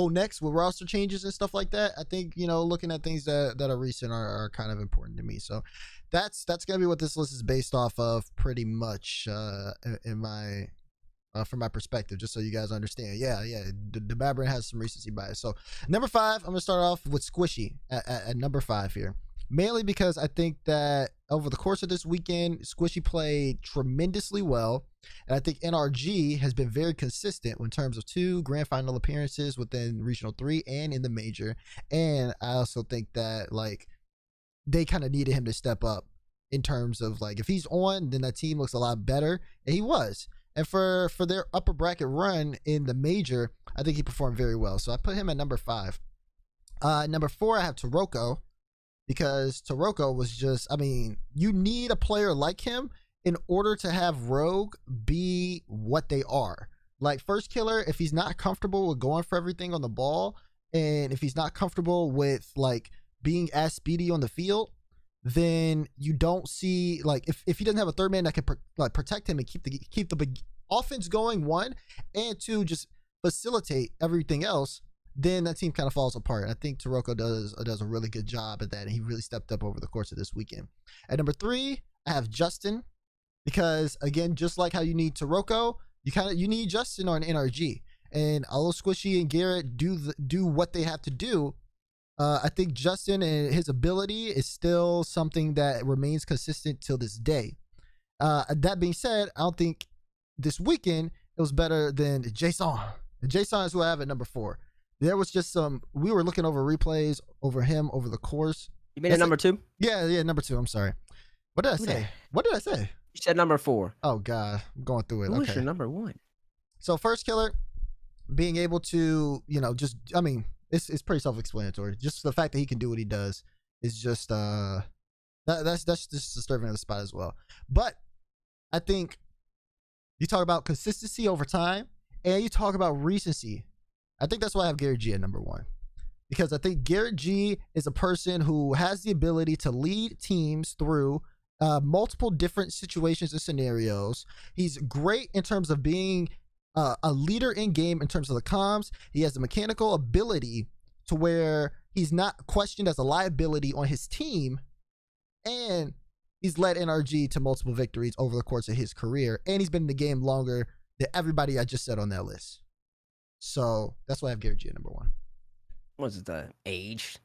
next with roster changes and stuff like that. I think, looking at things that are recent are kind of important to me. So that's gonna be what this list is based off of, pretty much, in my from my perspective, just so you guys understand. The Babrin has some recency bias. So number 5, I'm gonna start off with Squishy at number 5 here. mainly because I think that over the course of this weekend, Squishy played tremendously well. And I think NRG has been very consistent in terms of 2 grand final appearances within Regional 3 and in the major. And I also think that like they kind of needed him to step up in terms of like if he's on, then that team looks a lot better. And he was. And for their upper bracket run in the major, I think he performed very well. So I put him at number 5. Number 4, I have Taroko, because Taroko was just, I mean, you need a player like him in order to have Rogue be what they are. Like first killer, if he's not comfortable with going for everything on the ball, and if he's not comfortable with like being as speedy on the field, then you don't see like if he doesn't have a third man that can protect him and keep the offense going, 1, and 2, just facilitate everything else, then that team kind of falls apart. And I think Taroko does a really good job at that, and he really stepped up over the course of this weekend. At number 3, I have Justin, because again, just like how you need Taroko, you need Justin on NRG. And although Squishy and Garrett do what they have to do, I think Justin and his ability is still something that remains consistent till this day. That being said, I don't think this weekend it was better than Jason. Jason is who I have at number 4. There was just we were looking over replays over him over the course. You made it number 2? Yeah, number 2. I'm sorry. What did I say? What did I say? You said number 4. Oh God, I'm going through it. Who was your number 1? So first killer, being able to, just, I mean, it's pretty self-explanatory. Just the fact that he can do what he does is just that's just disturbing of the spot as well. But I think you talk about consistency over time, and you talk about recency. I think that's why I have Garrett G at number 1, because I think Garrett G is a person who has the ability to lead teams through multiple different situations and scenarios. He's great in terms of being a leader in game in terms of the comms. He has the mechanical ability to where he's not questioned as a liability on his team, and he's led NRG to multiple victories over the course of his career, and he's been in the game longer than everybody I just said on that list. So that's why I have Garrett G at number 1. What's it, the age?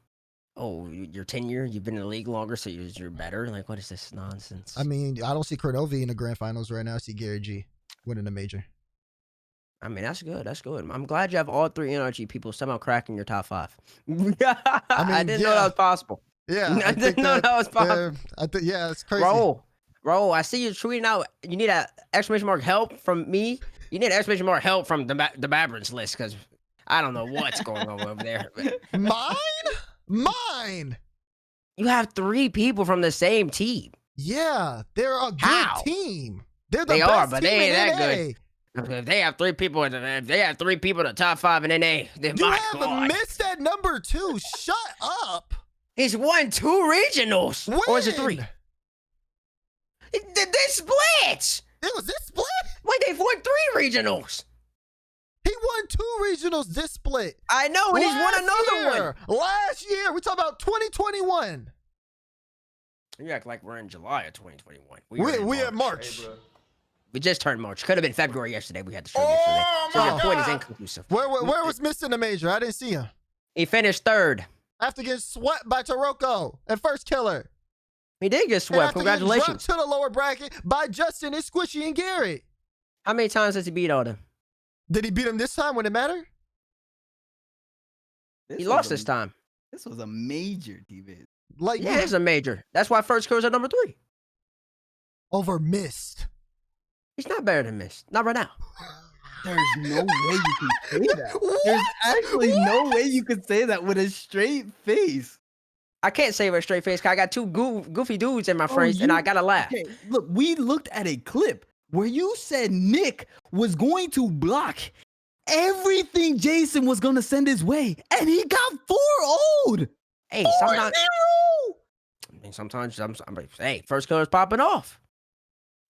Oh, your tenure, you've been in the league longer, so you're better? Like, what is this nonsense? I mean, I don't see Kronovi in the grand finals right now. I see Garrett G winning the major. I mean, that's good. That's good. I'm glad you have all 3 NRG people somehow cracking your top 5. I didn't know that was possible. Yeah. I didn't know that was possible. Yeah, it's crazy. Bro, I see you tweeting out, you need an exclamation mark help from me. You need an exclamation mark help from the Babrin's list, because I don't know what's going on over there. Mine. You have 3 people from the same team. Yeah, they're a good team. They're the they best are, but team they ain't in that NA. good. If they have 3 people, in the top 5 in NA, then You my have God. missed that number 2. Shut up. He's won 2 regionals. When? Or is it 3? They split. It was this split? Wait, they've won 3 regionals. He won 2 regionals this split. I know, and he's won another one. Last year. We talking about 2021. You act like we're in July of 2021. We at March. Hey, we just turned March. Could have been February yesterday. We had the show yesterday. So your point is inconclusive. Where was missing the major? I didn't see him. He finished 3rd. After getting swept by Taroko at first killer. He did get swept. Congratulations. To the lower bracket by Justin and Squishy and Garrett. How many times has he beat all them? Did he beat him this time when it mattered? He lost this time. This was a major, David. Like, yeah, it's a major. That's why first killer's at number 3. Over Mist. He's not better than Mist. Not right now. There's no way you can say that. There's actually no way you could say that with a straight face. I can't say it with a straight face because I got 2 goofy dudes in my face, and I gotta laugh. Okay, look, we looked at a clip where you said Nick was going to block everything Jason was going to send his way, and he got 4-0'd. Hey, sometimes I'm like, hey, first killer's popping off.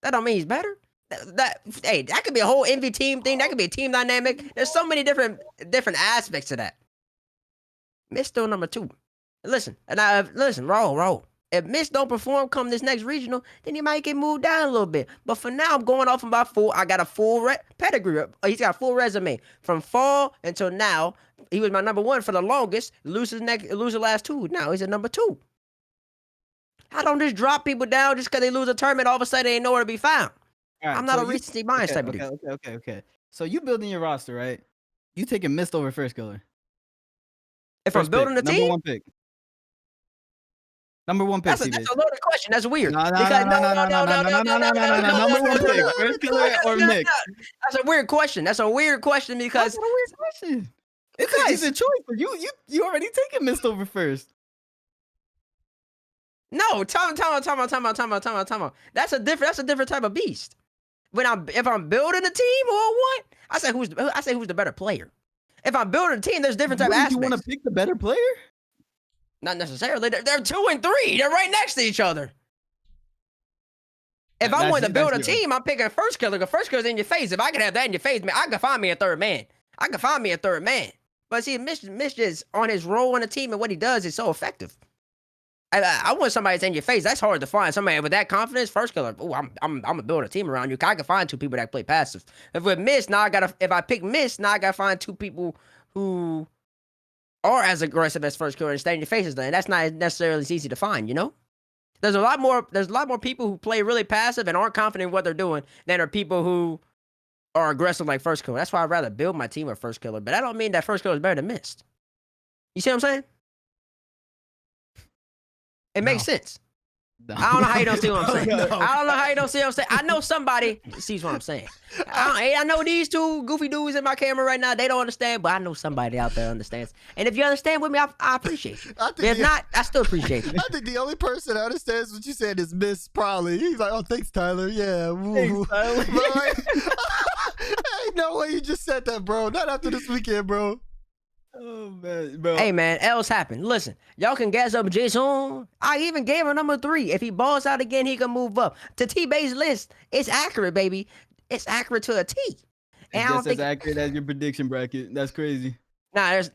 That don't mean he's better. That could be a whole envy team thing. That could be a team dynamic. There's so many different aspects to that. Mist still number 2. Listen, roll. If Mist don't perform come this next regional, then he might get moved down a little bit. But for now, I'm going off of my full. I got a full pedigree. He's got a full resume from fall until now. He was my number 1 for the longest. Lose the last 2. Now he's at number 2. I don't just drop people down just because they lose a tournament. All of a sudden, they ain't nowhere to be found. All right, I'm not so a recency bias type of dude. Okay. So you building your roster, right? You taking Mist over first killer. If First I'm building pick, a team, number one pick. that's a loaded question. That's weird. No. Number one pick. First killer or Nick? That's a weird question. That's a weird question because That's a weird question. It's a choice. You already taking Mist over first. no, time out. That's a different type of beast. If I'm building a team or what, I say who's the better player. If I'm building a team, there's different type of aspects. You want to pick the better player? Not necessarily. They're 2 and 3. They're right next to each other. If I want to build a team, I'm picking first killer. Because first killer's in your face. If I can have that in your face, man, I can find me a third man. But see, Mitch is on his role on the team, and what he does is so effective. I want somebody that's in your face. That's hard to find. Somebody with that confidence, first killer. Oh, I'm gonna build a team around you. I can find 2 people that play passive. If I pick Miss, now I gotta find 2 people who are as aggressive as first killer and stay in your faces. And that's not necessarily as easy to find. You know, there's a lot more people who play really passive and aren't confident in what they're doing than are people who are aggressive like first killer. That's why I'd rather build my team with first killer. But that don't mean that first killer is better than Mist. You see what I'm saying? It makes sense. No. I don't know how you don't see what I'm saying. I don't know how you don't see what I'm saying. I know somebody sees what I'm saying. I know these 2 goofy dudes in my camera right now. They don't understand, but I know somebody out there understands. And if you understand with me, I appreciate you. If not, I still appreciate you. I think the only person that understands what you said is Miss. Probably. He's like, "Oh, thanks, Tyler. Yeah." Thanks, Tyler. Ain't no way you just said that, bro. Not after this weekend, bro. Oh man, bro. Hey man, L's happen. Listen, y'all can gas up Jason. I even gave him number 3. If he balls out again, he can move up. To T-Bay's list, it's accurate, baby. It's accurate to a T. And it's just as accurate as your prediction bracket. That's crazy. I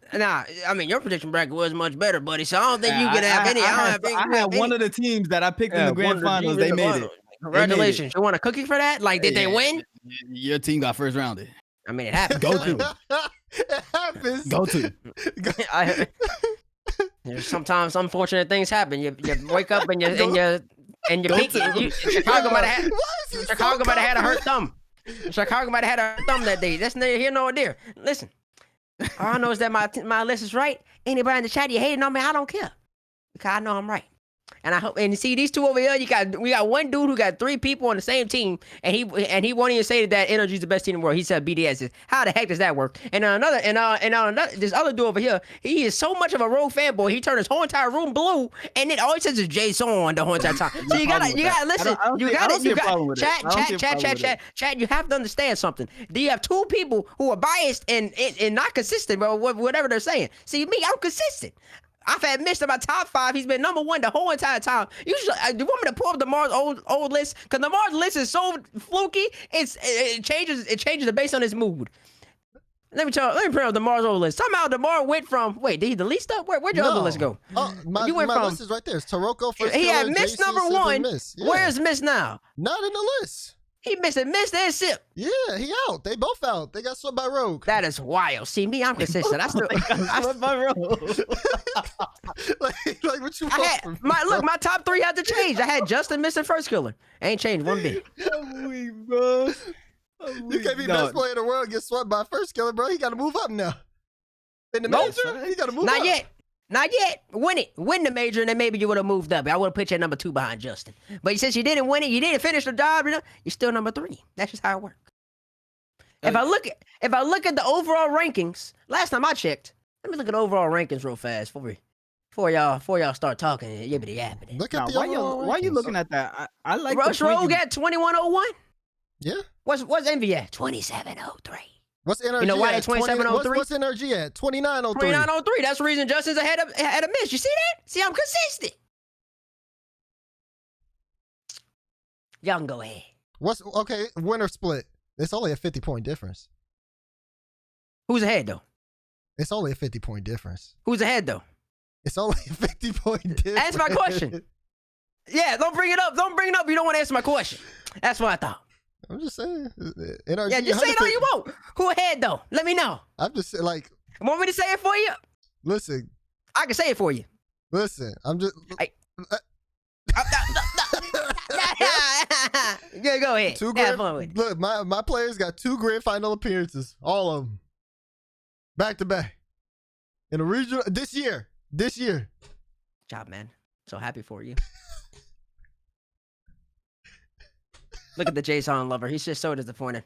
mean, your prediction bracket was much better, buddy. So I don't think you can have any. I had one of the teams that I picked in the grand finals. They made it. Congratulations. You want a cookie for that? Like, did they win? Your team got first rounded. I mean, it happened. Go to. It happens. Go to. There's sometimes unfortunate things happen. You wake up and you peak. Chicago might have had a hurt thumb. Chicago might have had a thumb that day. That's neither here nor there. Listen, all I know is that my list is right. Anybody in the chat you hating on me, I don't care because I know I'm right. And I hope, and you see these 2 over here. We got one dude who got 3 people on the same team, and he won't even say that Energy's the best team in the world. He said BDS is. How the heck does that work? And this other dude over here, he is so much of a Rogue fanboy. He turned his whole entire room blue, and then all he says is Jason the whole entire time. So you gotta listen. Chat. You have to understand something. Do you have 2 people who are biased and not consistent, bro? Whatever they're saying. See me, I'm consistent. I've had Mitch in my top 5. He's been number 1 the whole entire time. Usually, you want me to pull up DeMar's old list? Because DeMar's list is so fluky. It changes based on his mood. Let me pull up DeMar's old list. Somehow DeMar went from did he delete stuff? Where'd your other list go? My list is right there. It's Taroko first. He had Mitch number 1. Yeah. Where's Mitch now? Not in the list. He missing Mist and Sip. Yeah, he out. They both out. They got swept by Rogue. That is wild. See me, I'm consistent. I swept by Rogue. like what you want? My top 3 had to change. I had Justin missing first killer. Ain't changed one bit. I'm weak, bro. You can't be best player in the world and get swept by first killer, bro. He got to move up now. In the major, he got to move up. Not yet. Win the major, and then maybe you would have moved up. I would have put you at number 2 behind Justin. But since you didn't win it, you didn't finish the job, you're still number 3. That's just how it works. If I look at the overall rankings, last time I checked, let me look at the overall rankings real fast before y'all start talking and yippity yappity. Look at the overall why are you looking at that? I like Rush Rogue at 2101. Yeah. What's Envy at? 2703. What's energy? You know why they 2703? What's energy at? 2903. 2903. That's the reason Justin's ahead of Mitch. You see that? See, I'm consistent. Y'all can go ahead. Winner split. It's only a 50-point difference. Who's ahead though? It's only a 50-point difference. Who's ahead though? It's only a 50-point difference. Answer my question. Yeah, don't bring it up. Don't bring it up. You don't want to answer my question. That's what I thought. I'm just saying. Yeah, just say it all you want. Who ahead though? Let me know. I'm just like. Want me to say it for you? Listen. I can say it for you. Listen, I'm just. Yeah, go ahead. Two Have grand. fun with it. Look, my players got 2 grand final appearances, all of them, back to back, in a regional this year. Job, man. So happy for you. Look at the Jason lover. He's just so disappointed.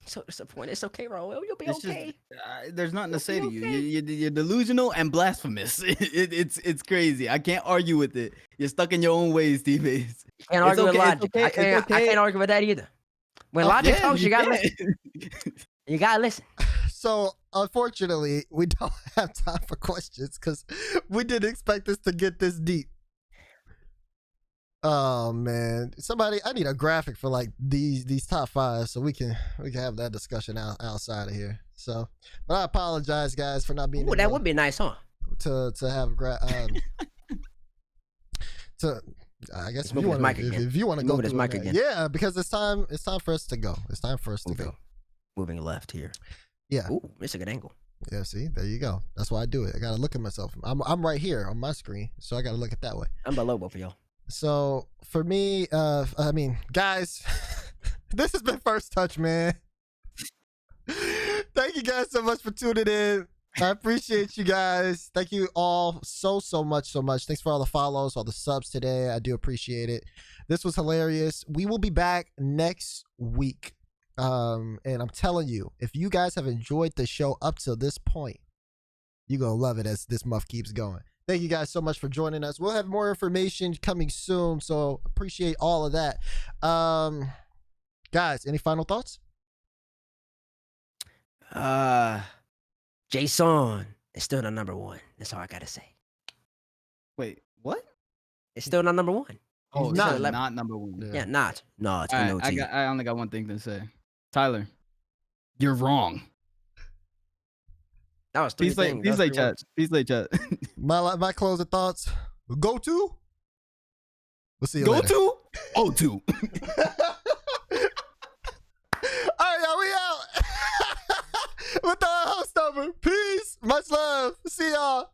So disappointed. It's okay, Ro. You'll be It's okay. just there's nothing to You'll say be to you. okay. You're delusional and blasphemous. It's crazy. I can't argue with it. You're stuck in your own ways, T-Base. You can't It's argue with okay, it's logic. okay, I it's can't okay. argue with that either. When Oh, logic Yeah, talks, you gotta can. listen. You gotta listen. So unfortunately, we don't have time for questions because we didn't expect this to get this deep. Oh man, somebody! I need a graphic for like these top 5 so we can have that discussion outside of here. So, but I apologize, guys, for not being Ooh, able that would be nice, huh? to have to. I guess Let's move his mic again. if you want to go Move his through mic it, again. yeah, because it's time for us to go. It's time for us to go. Moving left here. Yeah. Ooh, it's a good angle. Yeah, see, there you go. That's why I do it. I gotta look at myself. I'm right here on my screen, so I gotta look at that way. I'm below both of y'all. So for me, I mean, guys, this has been First Touch, man. Thank you guys so much for tuning in. I appreciate you guys. Thank you all so much. Thanks for all the follows, all the subs today. I do appreciate it. This was hilarious. We will be back next week. And I'm telling you, if you guys have enjoyed the show up to this point, you're gonna love it as this month keeps going. Thank you guys so much for joining us. We'll have more information coming soon, so appreciate all of that. Guys, any final thoughts? Jason is still the number 1. That's all I gotta say. Wait, what? It's still not number 1. Oh, not- it's not number 1. Yeah. Yeah, not. No, it's All no right, T. I only got one thing to say. Tyler, you're wrong. That was 3 Peace things. late, That was 3 chat. words. Peace late, chat. My closing thoughts. Go to. We'll see you Go later. to O2. All right, y'all, we out with the host over. Peace. Much love. See y'all.